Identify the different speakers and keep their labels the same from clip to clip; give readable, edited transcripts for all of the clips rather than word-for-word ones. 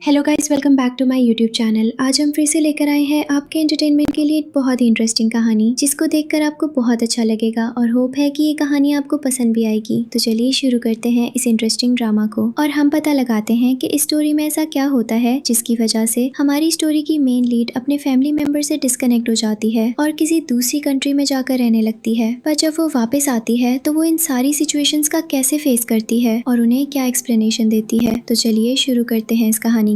Speaker 1: Hello guys, welcome back to my YouTube channel. आज हम फिर से लेकर आए हैं आपके एंटरटेनमेंट के लिए एक बहुत ही इंटरेस्टिंग कहानी, जिसको देखकर आपको बहुत अच्छा लगेगा और होप है कि ये कहानी आपको पसंद भी आएगी। तो चलिए शुरू करते हैं इस इंटरेस्टिंग ड्रामा को और हम पता लगाते हैं कि इस स्टोरी में ऐसा क्या होता है जिसकी वजह से हमारी स्टोरी की मेन लीड अपने फैमिली मेंबर से डिस्कनेक्ट हो जाती है और किसी दूसरी कंट्री में जाकर रहने लगती है। पर जब वो वापस आती है तो वो इन सारी सिचुएशंस का कैसे फेस करती है और उन्हें क्या एक्सप्लेनेशन देती है। तो चलिए शुरू करते हैं इस कहानी को।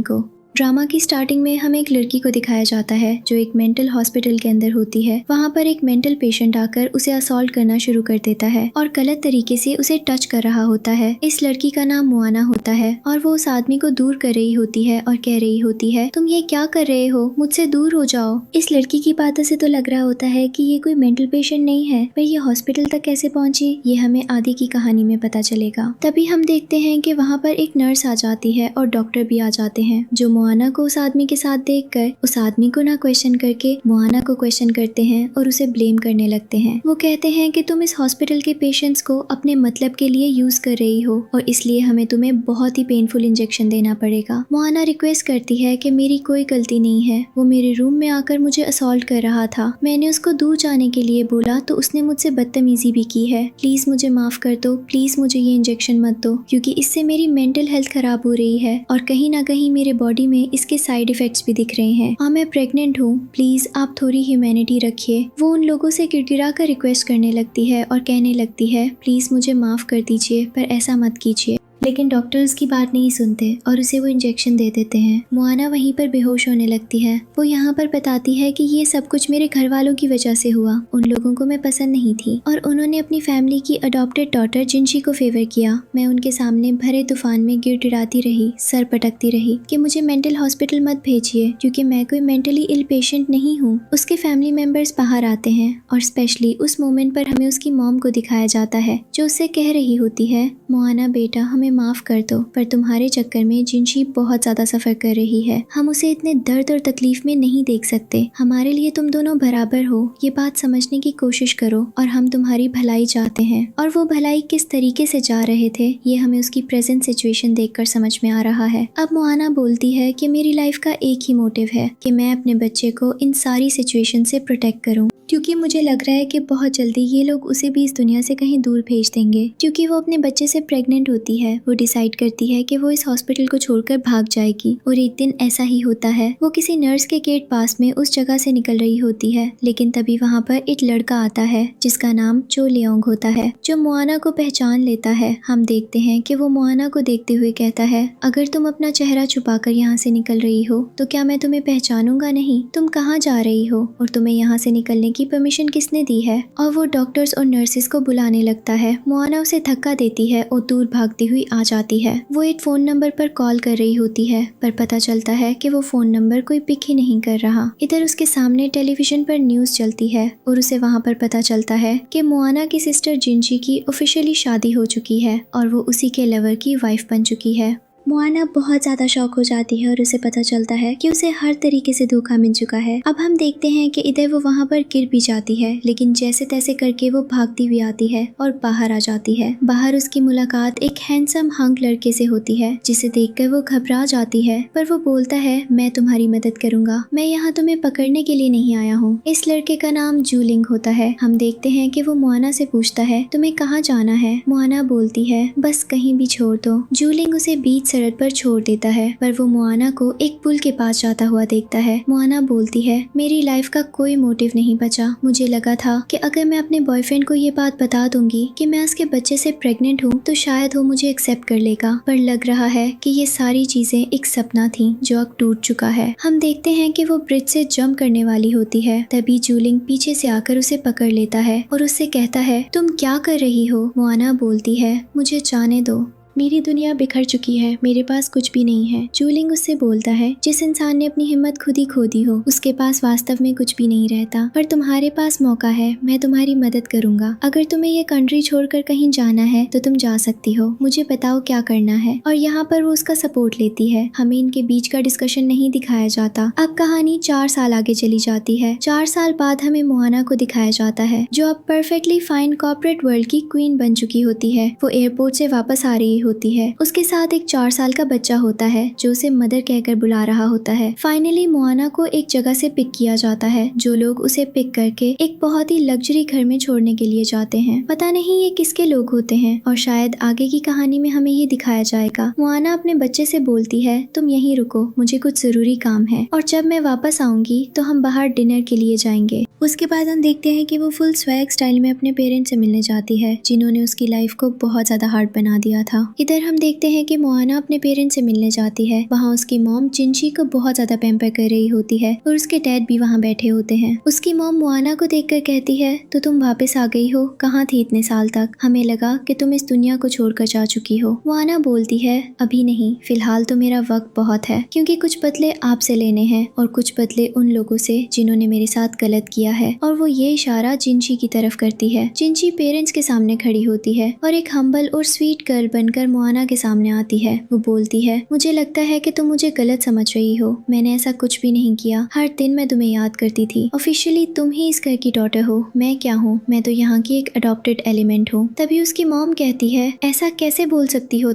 Speaker 1: ड्रामा की स्टार्टिंग में हमें एक लड़की को दिखाया जाता है जो एक मेंटल हॉस्पिटल के अंदर होती है। वहाँ पर एक मेंटल पेशेंट आकर उसे असॉल्ट करना शुरू कर देता है और गलत तरीके से उसे टच कर रहा होता है। इस लड़की का नाम मोआना होता है और वो उस आदमी को दूर कर रही होती है और कह रही होती है, तुम ये क्या कर रहे हो, मुझसे दूर हो जाओ। इस लड़की की बातों से तो लग रहा होता है कि ये कोई मेंटल पेशेंट नहीं है, पर ये हॉस्पिटल तक कैसे पहुंची ये हमें आगे की कहानी में पता चलेगा। तभी हम देखते हैं कि वहाँ पर एक नर्स आ जाती है और डॉक्टर भी आ जाते हैं, जो मोआना को उस आदमी के साथ देखकर उस आदमी को ना क्वेश्चन करके मोआना को क्वेश्चन करते हैं और उसे ब्लेम करने लगते हैं। वो कहते हैं कि तुम इस हॉस्पिटल के पेशेंट्स को अपने मतलब के लिए यूज कर रही हो और इसलिए हमें तुम्हें बहुत ही पेनफुल इंजेक्शन देना पड़ेगा। मोआना रिक्वेस्ट करती है कि मेरी कोई गलती नहीं है, वो मेरे रूम में आकर मुझे असॉल्ट कर रहा था। मैंने उसको दूर जाने के लिए बोला तो उसने मुझसे बदतमीजी भी की है। प्लीज मुझे माफ कर दो, प्लीज मुझे ये इंजेक्शन मत दो, क्योंकि इससे मेरी मेंटल हेल्थ खराब हो रही है और कहीं ना कहीं मेरे बॉडी में इसके साइड इफेक्ट्स भी दिख रहे हैं। हाँ, मैं प्रेग्नेंट हूँ, प्लीज आप थोड़ी ह्यूमैनिटी रखिए। वो उन लोगों से गिड़गिड़ा कर रिक्वेस्ट करने लगती है और कहने लगती है, प्लीज मुझे माफ कर दीजिए, पर ऐसा मत कीजिए। लेकिन डॉक्टर उसकी बात नहीं सुनते और उसे वो इंजेक्शन दे देते हैं। मोआना वहीं पर बेहोश होने लगती है। वो यहाँ पर बताती है कि ये सब कुछ मेरे घर वालों की वजह से हुआ, उन लोगों को मैं पसंद नहीं थी और उन्होंने अपनी फैमिली की अडॉप्टेड डॉटर जिनशी को फेवर किया। मैं उनके सामने भरे तूफान में गिड़गिड़ाती रही, सर पटकती रही कि मुझे मेंटल हॉस्पिटल मत भेजिए, क्योंकि मैं कोई मेंटली इल पेशेंट नहीं हूँ। उसके फैमिली मेंबर्स बाहर आते हैं और स्पेशली उस मोमेंट पर हमें उसकी मॉम को दिखाया जाता है, जो उससे कह रही होती है, मोआना बेटा हमें माफ कर दो, पर तुम्हारे चक्कर में जिनशी बहुत ज्यादा सफर कर रही है। हम उसे इतने दर्द और तकलीफ में नहीं देख सकते। हमारे लिए तुम दोनों बराबर हो, ये बात समझने की कोशिश करो और हम तुम्हारी भलाई चाहते हैं। और वो भलाई किस तरीके से जा रहे थे ये हमें उसकी प्रेजेंट सिचुएशन देखकर समझ में आ रहा है। अब मोआना बोलती है कि मेरी लाइफ का एक ही मोटिव है कि मैं अपने बच्चे को इन सारी सिचुएशन से प्रोटेक्ट करूँ, क्योंकि मुझे लग रहा है कि बहुत जल्दी ये लोग उसे भी इस दुनिया से कहीं दूर भेज देंगे। क्योंकि वो अपने बच्चे से प्रेग्नेंट होती है, वो डिसाइड करती है कि वो इस हॉस्पिटल को छोड़कर भाग जाएगी और एक दिन ऐसा ही होता है। वो किसी नर्स के गेट पास में उस जगह से निकल रही होती है, लेकिन तभी वहाँ पर एक लड़का आता है जिसका नाम चो लियोंग होता है, जो मोआना को पहचान लेता है। हम देखते हैं कि वो मोआना को देखते हुए कहता है, अगर तुम अपना चेहरा छुपाकर यहाँ से निकल रही हो तो क्या मैं तुम्हें पहचानूंगा नहीं? तुम कहाँ जा रही हो और तुम्हें यहाँ से निकलने की परमिशन किसने दी है? और वो डॉक्टर्स और नर्सेस को बुलाने लगता है। मोआना उसे धक्का देती है और दूर भागती हुई आ जाती है। वो एक फोन नंबर पर कॉल कर रही होती है, पर पता चलता है कि वो फोन नंबर कोई पिक ही नहीं कर रहा। इधर उसके सामने टेलीविजन पर न्यूज चलती है और उसे वहाँ पर पता चलता है कि मोआना की सिस्टर जिनशी की ऑफिशियली शादी हो चुकी है और वो उसी के लवर की वाइफ बन चुकी है। मोआना बहुत ज्यादा शॉक हो जाती है और उसे पता चलता है कि उसे हर तरीके से धोखा मिल चुका है। अब हम देखते हैं कि इधर वो वहाँ पर गिर भी जाती है, लेकिन जैसे तैसे करके वो भागती हुई आती है और बाहर आ जाती है। बाहर उसकी मुलाकात एक हैंडसम हंक लड़के से होती है, जिसे देखकर वो घबरा जाती है, पर वो बोलता है, मैं तुम्हारी मदद करूंगा, मैं यहाँ तुम्हें पकड़ने के लिए नहीं आया हूँ। इस लड़के का नाम जूलिंग होता है। हम देखते हैं कि वो मोआना से पूछता है, तुम्हें कहाँ जाना है? मोआना बोलती है, बस कहीं भी छोड़ दो। जूलिंग उसे बीच सड़क पर छोड़ देता है, पर वो मोआना को एक पुल के पास जाता हुआ देखता है। मोआना बोलती है, मेरी लाइफ का कोई मोटिव नहीं बचा। मुझे लगा था कि अगर मैं अपने बॉयफ्रेंड को ये बात बता दूंगी कि मैं उसके बच्चे से प्रेग्नेंट हूँ तो शायद वो मुझे एक्सेप्ट कर लेगा, पर लग रहा है कि ये सारी चीजें एक सपना थी जो अब टूट चुका है। हम देखते हैं कि वो ब्रिज से जंप करने वाली होती है, तभी जूलिंग पीछे से आकर उसे पकड़ लेता है और उससे कहता है, तुम क्या कर रही हो? मोआना बोलती है, मुझे जाने दो, मेरी दुनिया बिखर चुकी है, मेरे पास कुछ भी नहीं है। जूलिंग उससे बोलता है, जिस इंसान ने अपनी हिम्मत खुद ही खो दी हो उसके पास वास्तव में कुछ भी नहीं रहता, पर तुम्हारे पास मौका है, मैं तुम्हारी मदद करूंगा। अगर तुम्हें ये कंट्री छोड़कर कहीं जाना है तो तुम जा सकती हो, मुझे बताओ क्या करना है। और यहाँ पर वो उसका सपोर्ट लेती है। हमें इनके बीच का डिस्कशन नहीं दिखाया जाता। अब कहानी 4 साल आगे चली जाती है। 4 साल बाद हमें मोआना को दिखाया जाता है, जो अब परफेक्टली फाइन कॉर्पोरेट वर्ल्ड की क्वीन बन चुकी होती है। वो एयरपोर्ट से वापस आ रही होती है। उसके साथ एक 4 साल का बच्चा होता है जो उसे मदर कहकर बुला रहा होता है। फाइनली मोआना को एक जगह से पिक किया जाता है, जो लोग उसे पिक करके एक बहुत ही लग्जरी घर में छोड़ने के लिए जाते हैं। पता नहीं ये किसके लोग होते हैं और शायद आगे की कहानी में हमें ये दिखाया जाएगा। मोआना अपने बच्चे से बोलती है, तुम यहीं रुको, मुझे कुछ जरूरी काम है और जब मैं वापस आऊंगी तो हम बाहर डिनर के लिए जाएंगे। उसके बाद हम देखते हैं कि वो फुल स्वैग स्टाइल में अपने पेरेंट्स से मिलने जाती है, जिन्होंने उसकी लाइफ को बहुत ज्यादा हार्ड बना दिया था। इधर हम देखते हैं कि मोआना अपने पेरेंट्स से मिलने जाती है। वहाँ उसकी मॉम जिनची को बहुत ज्यादा पैम्पर कर रही होती है और उसके डैड भी वहाँ बैठे होते हैं। उसकी मॉम मोआना को देखकर कहती है, तो तुम वापस आ गई हो, कहाँ थी इतने साल तक? हमें लगा कि तुम इस दुनिया को छोड़कर जा चुकी हो। मोआना बोलती है, अभी नहीं, फिलहाल तो मेरा वक्त बहुत है, क्योंकि कुछ बदले आपसे लेने हैं और कुछ बदले उन लोगों से जिन्होंने मेरे साथ गलत किया है। और वो ये इशारा जिनची की तरफ करती है। जिनची पेरेंट्स के सामने खड़ी होती है और एक हम्बल और स्वीट गर्ल बनकर मोआना के सामने आती है। वो बोलती है, मुझे लगता है कि तुम मुझे गलत समझ रही हो, मैंने ऐसा कुछ भी नहीं किया। हर दिन मैं तुम्हें याद करती थी। ऑफिशियली तुम ही इस घर की डॉटर हो, मैं क्या हूँ? मैं तो यहाँ की एक अडॉप्टेड एलिमेंट हूँ। तभी उसकी मॉम कहती है, ऐसा कैसे बोल सकती हो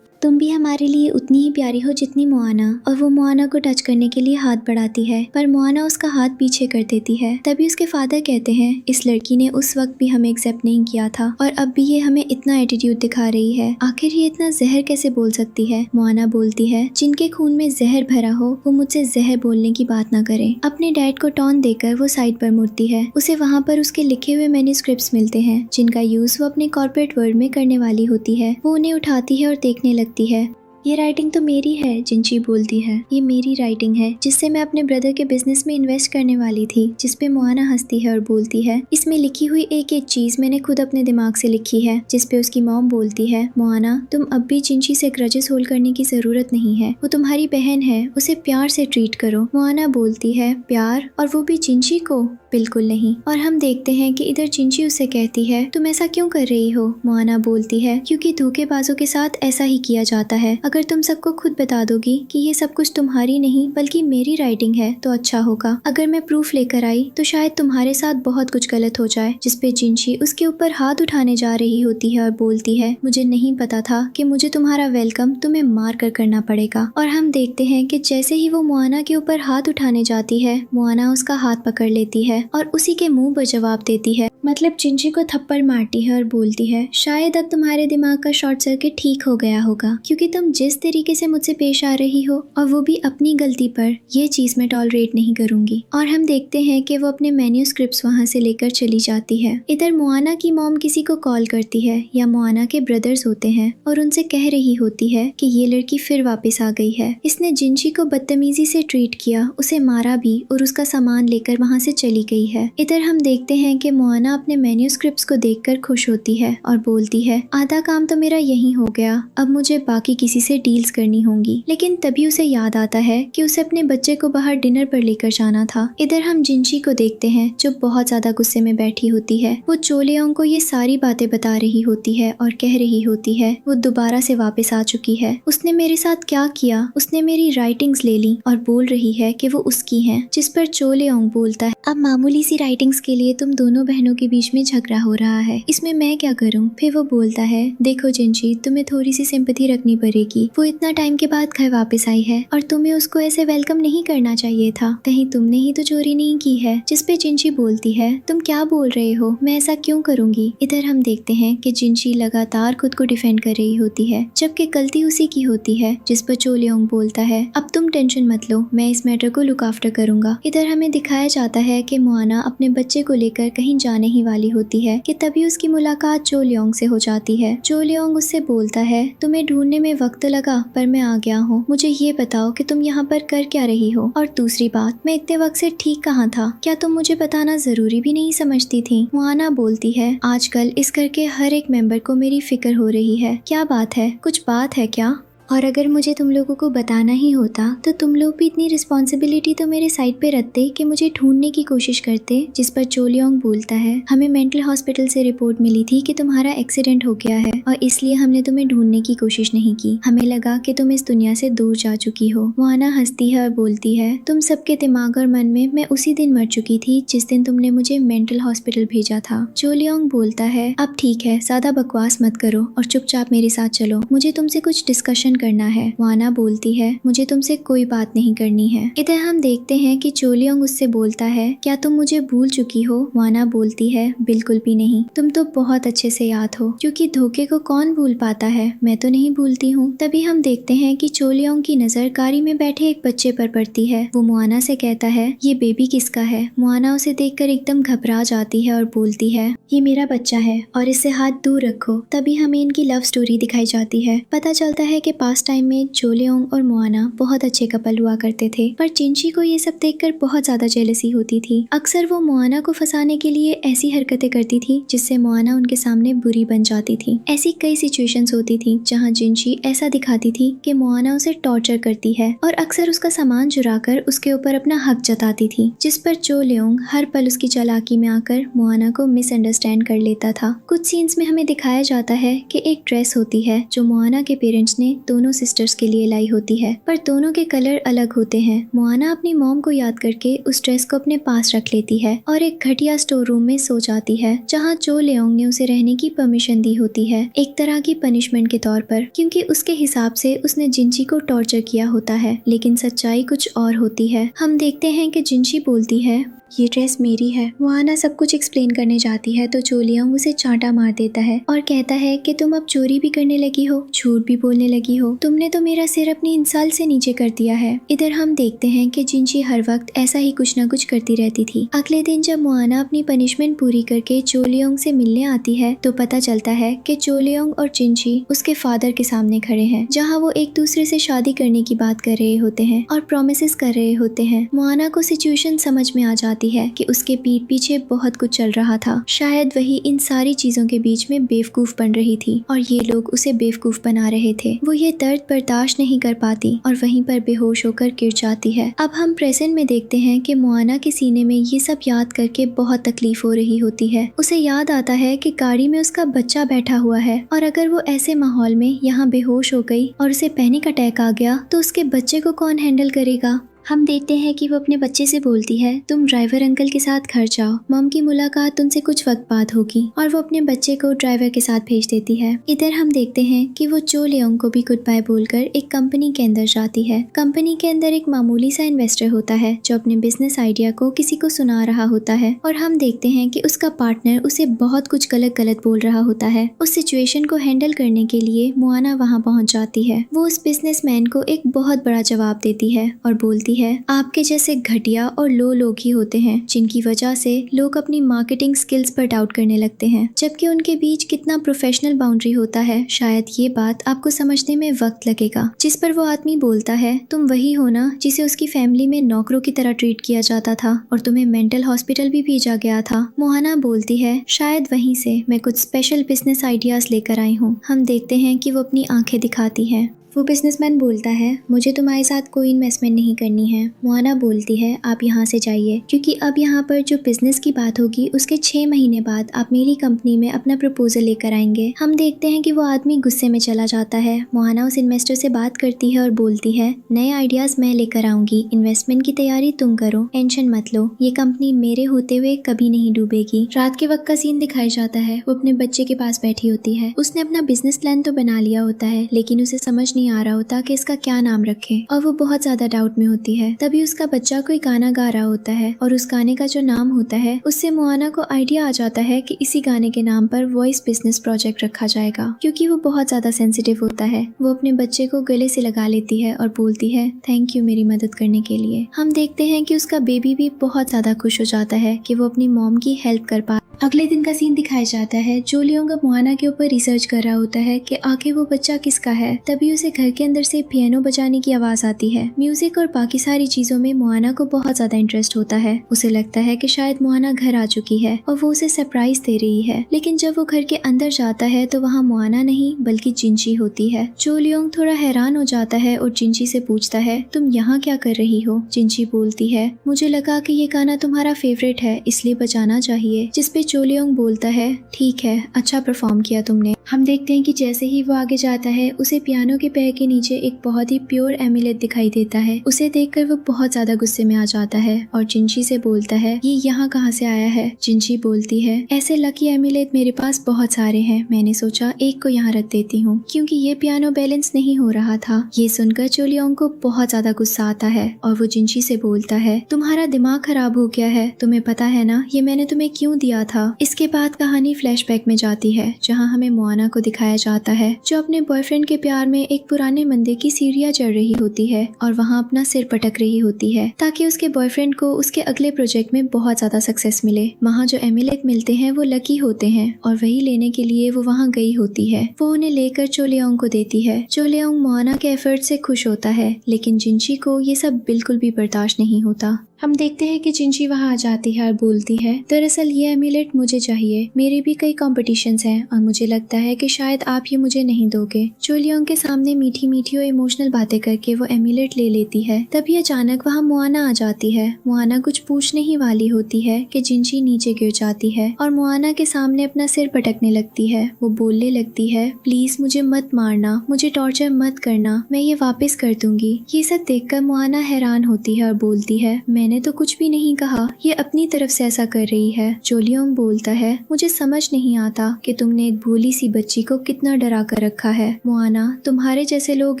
Speaker 1: तुम भी हमारे लिए उतनी ही प्यारी हो जितनी मोआना। और वो मोआना को टच करने के लिए हाथ बढ़ाती है, पर मोआना उसका हाथ पीछे कर देती है। तभी उसके फादर कहते हैं, इस लड़की ने उस वक्त भी हमें एक्सेप्ट नहीं किया था और अब भी ये हमें इतना एटीट्यूड दिखा रही है, आखिर ये इतना जहर कैसे बोल सकती है? मोआना बोलती है, जिनके खून में जहर भरा हो वो मुझसे जहर बोलने की बात ना करे। अपने डैड को टॉन देकर वो साइड पर मुड़ती है। उसे वहाँ पर उसके लिखे हुए मैन्युस्क्रिप्ट्स मिलते हैं, जिनका यूज वो अपने कॉर्पोरेट वर्ल्ड में करने वाली होती है। वो उन्हें उठाती है और देखने लगती है। ये राइटिंग तो मेरी है, जिनची बोलती है। ये मेरी राइटिंग है जिससे मैं अपने ब्रदर के बिजनेस में इन्वेस्ट करने वाली थी। जिस पे मोआना हंसती है और बोलती है, इसमें लिखी हुई एक एक चीज मैंने खुद अपने दिमाग से लिखी है। जिस पे उसकी मॉम बोलती है, मोआना तुम अब भी जिनची से ग्रजेस होल्ड करने की जरूरत नहीं है, वो तुम्हारी बहन है, उसे प्यार से ट्रीट करो। मोआना बोलती है, प्यार? और वो भी जिनची को? बिल्कुल नहीं। और हम देखते हैं कि इधर जिनची उसे कहती है, तुम ऐसा क्यों कर रही हो? मोआना बोलती है, क्योंकि धोखेबाजों के साथ ऐसा ही किया जाता है। अगर तुम सबको खुद बता दोगी कि ये सब कुछ तुम्हारी नहीं बल्कि मेरी राइटिंग है तो अच्छा होगा। अगर मैं प्रूफ लेकर आई तो शायद तुम्हारे साथ बहुत कुछ गलत हो जाए। जिसपे जिनची उसके ऊपर हाथ उठाने जा रही होती है और बोलती है, मुझे नहीं पता था कि मुझे तुम्हारा वेलकम तुम्हें मार कर करना पड़ेगा। और हम देखते हैं कि जैसे ही वो मोआना के ऊपर हाथ उठाने जाती है, मोआना उसका हाथ पकड़ लेती है और उसी के मुंह पर जवाब देती है, मतलब जिनची को थप्पड़ मारती है और बोलती है, शायद अब तुम्हारे दिमाग का शॉर्ट सर्किट ठीक हो गया होगा, क्योंकि तुम जिस तरीके से मुझसे पेश आ रही हो और वो भी अपनी गलती पर, ये चीज मैं टॉलरेट नहीं करूंगी। और हम देखते हैं कि वो अपने मैन्युस्क्रिप्ट्स वहाँ से लेकर चली जाती है। इधर मोआना की मॉम किसी को कॉल करती है, या मोआना के ब्रदर्स होते हैं, और उनसे कह रही होती है कि ये लड़की फिर वापस आ गई है। इसने जिनची को बदतमीजी से ट्रीट किया, उसे मारा भी और उसका सामान लेकर वहाँ से चली गई है। इधर हम देखते हैं कि मोआना अपने मैन्युस्क्रिप्ट्स को देखकर खुश होती है और बोलती है, आधा काम तो मेरा यही हो गया, अब मुझे बाकी किसी से डील्स करनी होंगी। लेकिन तभी उसे याद आता है कि उसे अपने बच्चे को बाहर डिनर पर लेकर जाना था। इधर हम जिनची को देखते हैं जो बहुत ज्यादा गुस्से में बैठी होती है। वो चोलियों को ये सारी बातें बता रही होती है और कह रही होती है वो दोबारा से वापस आ चुकी है। उसने मेरे साथ क्या किया? उसने मेरी राइटिंग्स ले ली और बोल रही है कि वो उसकी हैं। जिस पर चोलियोंग बोलता है, अब मामूली सी राइटिंग्स के लिए तुम दोनों बहनों के बीच में झगड़ा हो रहा है, इसमें मैं क्या करूं? फिर वो बोलता है, देखो जिनची, तुम्हें थोड़ी सी सिंपैथी रखनी पड़ेगी। वो इतना टाइम के बाद घर वापस आई है और तुम्हें उसको ऐसे वेलकम नहीं करना चाहिए था। कहीं तुमने ही तो चोरी नहीं की है। जिस पे जिनची बोलती है, तुम क्या बोल रहे हो? मैं ऐसा क्यों करूंगी? इधर हम देखते हैं कि जिनची लगातार खुद को डिफेंड कर रही होती है, जबकि गलती उसी की होती है। जिस पर चोलियोंग बोलता है, अब तुम टेंशन मत लो, मैं इस मैटर को लुक आफ्टर करूंगा। इधर हमें दिखाया जाता है कि मोआना अपने बच्चे को लेकर कहीं जाने ही वाली होती है कि तभी उसकी मुलाकात चोलियोंग से हो जाती है। चोलियोंग उससे बोलता है, तुम्हें ढूंढने में वक्त लगा पर मैं आ गया हूँ, मुझे ये बताओ कि तुम यहाँ पर कर क्या रही हो? और दूसरी बात, मैं इतने वक्त से ठीक कहाँ था? क्या तुम मुझे बताना जरूरी भी नहीं समझती थी? मोआना बोलती है, आजकल इस घर के हर एक मेंबर को मेरी फिक्र हो रही है। क्या बात है? कुछ बात है क्या? और अगर मुझे तुम लोगों को बताना ही होता तो तुम लोग भी इतनी रिस्पॉन्सिबिलिटी तो मेरे साइड पे रखते कि मुझे ढूंढने की कोशिश करते। जिस पर चो लियोंग बोलता है, हमें मेंटल हॉस्पिटल से रिपोर्ट मिली थी कि तुम्हारा एक्सीडेंट हो गया है और इसलिए हमने तुम्हें ढूंढने की कोशिश नहीं की। हमें लगा कि तुम इस दुनिया से दूर जा चुकी हो। मोआना हंसती है और बोलती है, तुम सबके दिमाग और मन में मैं उसी दिन मर चुकी थी जिस दिन तुमने मुझे मेंटल हॉस्पिटल भेजा था। चो लियोंग बोलता है, अब ठीक है, ज्यादा बकवास मत करो और चुपचाप मेरे साथ चलो, मुझे तुमसे कुछ डिस्कशन करना है। मोआना बोलती है, मुझे तुमसे कोई बात नहीं करनी है। इधर हम देखते हैं कि चो लियोंग उससे बोलता है, क्या तुम मुझे भूल चुकी हो? मोआना बोलती है, बिल्कुल भी नहीं, तुम तो बहुत अच्छे से याद हो, क्योंकि धोखे को कौन भूल पाता है, मैं तो नहीं भूलती हूँ। तभी हम देखते हैं कि चो लियोंग की नजर गाड़ी में बैठे एक बच्चे पर पड़ती है। वो मोआना से कहता है, ये बेबी किसका है? मोआना उसे देखकर एकदम घबरा जाती है और बोलती है, ये मेरा बच्चा है और इससे हाथ दूर रखो। तभी हमें इनकी लव स्टोरी दिखाई जाती है। पता चलता है कि पास्ट टाइम में चो लियोंग और मोआना बहुत अच्छे कपल हुआ करते थे, पर जिनशी को ये सब देखकर बहुत ज्यादा जेलसी होती थी। अक्सर वो मोआना को फंसाने के लिए ऐसी हरकतें करती थी जिससे मोआना उनके सामने बुरी बन जाती थी। ऐसी कई सिचुएशंस होती थी जहाँ जिनशी ऐसा दिखाती थी कि मोआना उसे टॉर्चर करती है और अक्सर उसका सामान चुराकर उसके ऊपर अपना हक जताती थी, जिस पर चो लियोंग हर पल उसकी चालाकी में आकर मोआना को मिसअंडरस्टैंड कर लेता था। कुछ सीन्स में हमें दिखाया जाता है कि एक ड्रेस होती है जो मोआना के पेरेंट्स ने दोनों सिस्टर्स के लिए लाई होती है, पर दोनों के कलर अलग होते हैं। मोआना अपनी मॉम को याद करके उस ड्रेस को अपने पास रख लेती है और एक घटिया स्टोर रूम में सो जाती है, जहाँ चो लियोंग ने उसे रहने की परमिशन दी होती है, एक तरह की पनिशमेंट के तौर पर, क्योंकि उसके हिसाब से उसने जिनशी को टॉर्चर किया होता है। लेकिन सच्चाई कुछ और होती है। हम देखते हैं कि जिनशी बोलती है, ये ड्रेस मेरी है। मोआना सब कुछ एक्सप्लेन करने जाती है तो चो लियोंग उसे चांटा मार देता है और कहता है कि तुम अब चोरी भी करने लगी हो, झूठ भी बोलने लगी हो, तुमने तो मेरा सिर अपनी इंसाल से नीचे कर दिया है। इधर हम देखते हैं कि जिनशी हर वक्त ऐसा ही कुछ न कुछ करती रहती थी। अगले दिन जब मोआना अपनी पनिशमेंट पूरी करके चो लियोंग से मिलने आती है तो पता चलता है कि चो लियोंग और जिनशी उसके फादर के सामने खड़े हैं, जहाँ वो एक दूसरे से शादी करने की बात कर रहे होते हैं और प्रोमिसेस कर रहे होते हैं। मोआना को सिचुएशन समझ में आ जाती है कि उसके पीठ पीछे बहुत कुछ चल रहा था। शायद वही इन सारी चीजों के बीच में बेवकूफ बन रही थी और ये लोग उसे बेवकूफ बना रहे थे। वो ये दर्द बर्दाश्त नहीं कर पाती और वहीं पर बेहोश होकर गिर जाती है। अब हम प्रेजेंट में देखते हैं कि मोआना के सीने में ये सब याद करके बहुत तकलीफ हो रही होती है। उसे याद आता है कि गाड़ी में उसका बच्चा बैठा हुआ है और अगर वो ऐसे माहौल में यहाँ बेहोश हो गई और उसे पैनिक अटैक आ गया तो उसके बच्चे को कौन हैंडल करेगा। हम देखते हैं कि वो अपने बच्चे से बोलती है, तुम ड्राइवर अंकल के साथ घर जाओ, मॉम की मुलाकात उनसे कुछ वक्त बाद होगी, और वो अपने बच्चे को ड्राइवर के साथ भेज देती है। इधर हम देखते हैं कि वो चो लियोंग को भी गुड बाय बोलकर एक कंपनी के अंदर जाती है। कंपनी के अंदर एक मामूली सा इन्वेस्टर होता है जो अपने बिजनेस आइडिया को किसी को सुना रहा होता है और हम देखते हैं कि उसका पार्टनर उसे बहुत कुछ गलत बोल रहा होता है। उस सिचुएशन को हैंडल करने के लिए मोआना वहाँ पहुँच जाती है। वो उस बिजनेसमैन को एक बहुत बड़ा जवाब देती है और बोलती है, आपके जैसे घटिया और लो लोग ही होते हैं जिनकी वजह से लोग अपनी मार्केटिंग स्किल्स पर डाउट करने लगते हैं, जबकि उनके बीच कितना प्रोफेशनल बाउंड्री होता है। शायद ये बात आपको समझने में वक्त लगेगा। जिस पर वो आदमी बोलता है, तुम वही हो ना जिसे उसकी फैमिली में नौकरों की तरह ट्रीट किया जाता था और तुम्हें मेंटल हॉस्पिटल भी भेजा गया था। मोआना बोलती है, शायद वहीं से मैं कुछ स्पेशल बिजनेस आइडियाज लेकर आई हूँ। हम देखते हैं कि वो अपनी आंखें दिखाती है। वो बिजनेसमैन बोलता है, मुझे तुम्हारे साथ कोई इन्वेस्टमेंट नहीं करनी है। मोआना बोलती है, आप यहाँ से जाइए, क्योंकि अब यहाँ पर जो बिजनेस की बात होगी उसके 6 महीने बाद आप मेरी कंपनी में अपना प्रपोजल लेकर आएंगे। हम देखते हैं कि वो आदमी गुस्से में चला जाता है। मोआना उस इन्वेस्टर से बात करती है और बोलती है, नए आइडियाज मैं लेकर आऊंगी, इन्वेस्टमेंट की तैयारी तुम करो, टेंशन मत लो, ये कंपनी मेरे होते हुए कभी नहीं डूबेगी। रात के वक्त का सीन दिखाया जाता है। वो अपने बच्चे के पास बैठी होती है। उसने अपना बिजनेस प्लान तो बना लिया होता है, लेकिन उसे समझ नहीं आ रहा होता कि इसका क्या नाम रखे और वो बहुत ज्यादा डाउट में होती है। तभी उसका बच्चा कोई गाना गा रहा होता है और उस गाने का जो नाम होता है उससे मोआना को आइडिया आ जाता है कि इसी गाने के नाम पर वॉइस बिजनेस प्रोजेक्ट रखा जाएगा। क्योंकि वो बहुत ज्यादा सेंसिटिव होता है, वो अपने बच्चे को गले से लगा लेती है और बोलती है, थैंक यू मेरी मदद करने के लिए। हम देखते हैं कि उसका बेबी भी बहुत ज्यादा खुश हो जाता है कि वो अपनी मॉम की हेल्प कर पा। अगले दिन का सीन दिखाया जाता है। चो लियोंग मोआना के ऊपर रिसर्च कर रहा होता है कि आखिर वो बच्चा किसका है। तभी उसे उसे घर के अंदर से पियानो बजाने की आवाज आती है। म्यूजिक और बाकी सारी चीजों में मोआना को बहुत ज्यादा इंटरेस्ट होता है। उसे लगता है कि शायद मोआना घर आ चुकी है और वो उसे सरप्राइज दे रही है। लेकिन जब वो घर के अंदर जाता है तो वहाँ मोआना नहीं बल्कि जिंची होती है। चो लियोंग थोड़ा हैरान हो जाता है और जिंची से पूछता है, तुम यहाँ क्या कर रही हो? जिंची बोलती है, मुझे लगा कि ये गाना तुम्हारा फेवरेट है इसलिए बजाना चाहिए। जिस पे चो लियोंग बोलता है, ठीक है, अच्छा परफॉर्म किया तुमने। हम देखते हैं कि जैसे ही वो आगे जाता है उसे पियानो के पैर के नीचे एक बहुत ही प्योर एमुलेट दिखाई देता है। उसे देखकर वो बहुत ज्यादा गुस्से में आ जाता है और जिंची से बोलता है, ये यहाँ कहाँ से आया है? जिंची बोलती है, ऐसे लकी एमुलेट मेरे पास बहुत सारे हैं, मैंने सोचा एक को यहाँ रख देती हूँ क्योंकि ये पियानो बैलेंस नहीं हो रहा था। ये सुनकर चो लियोंग को बहुत ज्यादा गुस्सा आता है और वो जिंची से बोलता है, तुम्हारा दिमाग खराब हो गया है, तुम्हें पता है ना ये मैंने तुम्हें क्यों दिया था? इसके बाद कहानी फ्लैशबैक में जाती है जहाँ हमें मोआना को दिखाया जाता है जो अपने बॉयफ्रेंड के प्यार में एक पुराने मंदिर की सीढ़ियां चढ़ रही होती है और वहाँ अपना सिर पटक रही होती है ताकि उसके बॉयफ्रेंड को उसके अगले प्रोजेक्ट में बहुत ज्यादा सक्सेस मिले। वहाँ जो एमुलेट मिलते हैं वो लकी होते हैं और वही लेने के लिए वो वहाँ गई होती है। वो उन्हें लेकर चो लियोंग को देती है। चो लियोंग मोआना के एफर्ट से खुश होता है लेकिन जिंची को ये सब बिल्कुल भी बर्दाश्त नहीं होता। हम देखते हैं कि जिंची वहाँ आ जाती है और बोलती है, दरअसल ये एमुलेट मुझे चाहिए, मेरे भी कई कॉम्पिटिशन्स हैं और मुझे लगता है कि शायद आप ये मुझे नहीं दोगे। चो लियोंग के सामने मीठी मीठी और इमोशनल बातें करके वो एमुलेट ले लेती है। तभी अचानक वहाँ मोआना आ जाती है। मोआना कुछ पूछने ही वाली होती है कि जिंची नीचे गिर जाती है और मोआना के सामने अपना सिर पटकने लगती है। वो बोलने लगती है, प्लीज मुझे मत मारना, मुझे टॉर्चर मत करना, मैं ये वापस कर दूंगी। ये सब देखकर मोआना हैरान होती है और बोलती है, मैंने तो कुछ भी नहीं कहा, ये अपनी तरफ से ऐसा कर रही है। चो लियोंग बोलता है, मुझे समझ नहीं आता कि तुमने एक भोली सी बच्ची को कितना डरा कर रखा है। मोआना, तुम्हारे जैसे लोग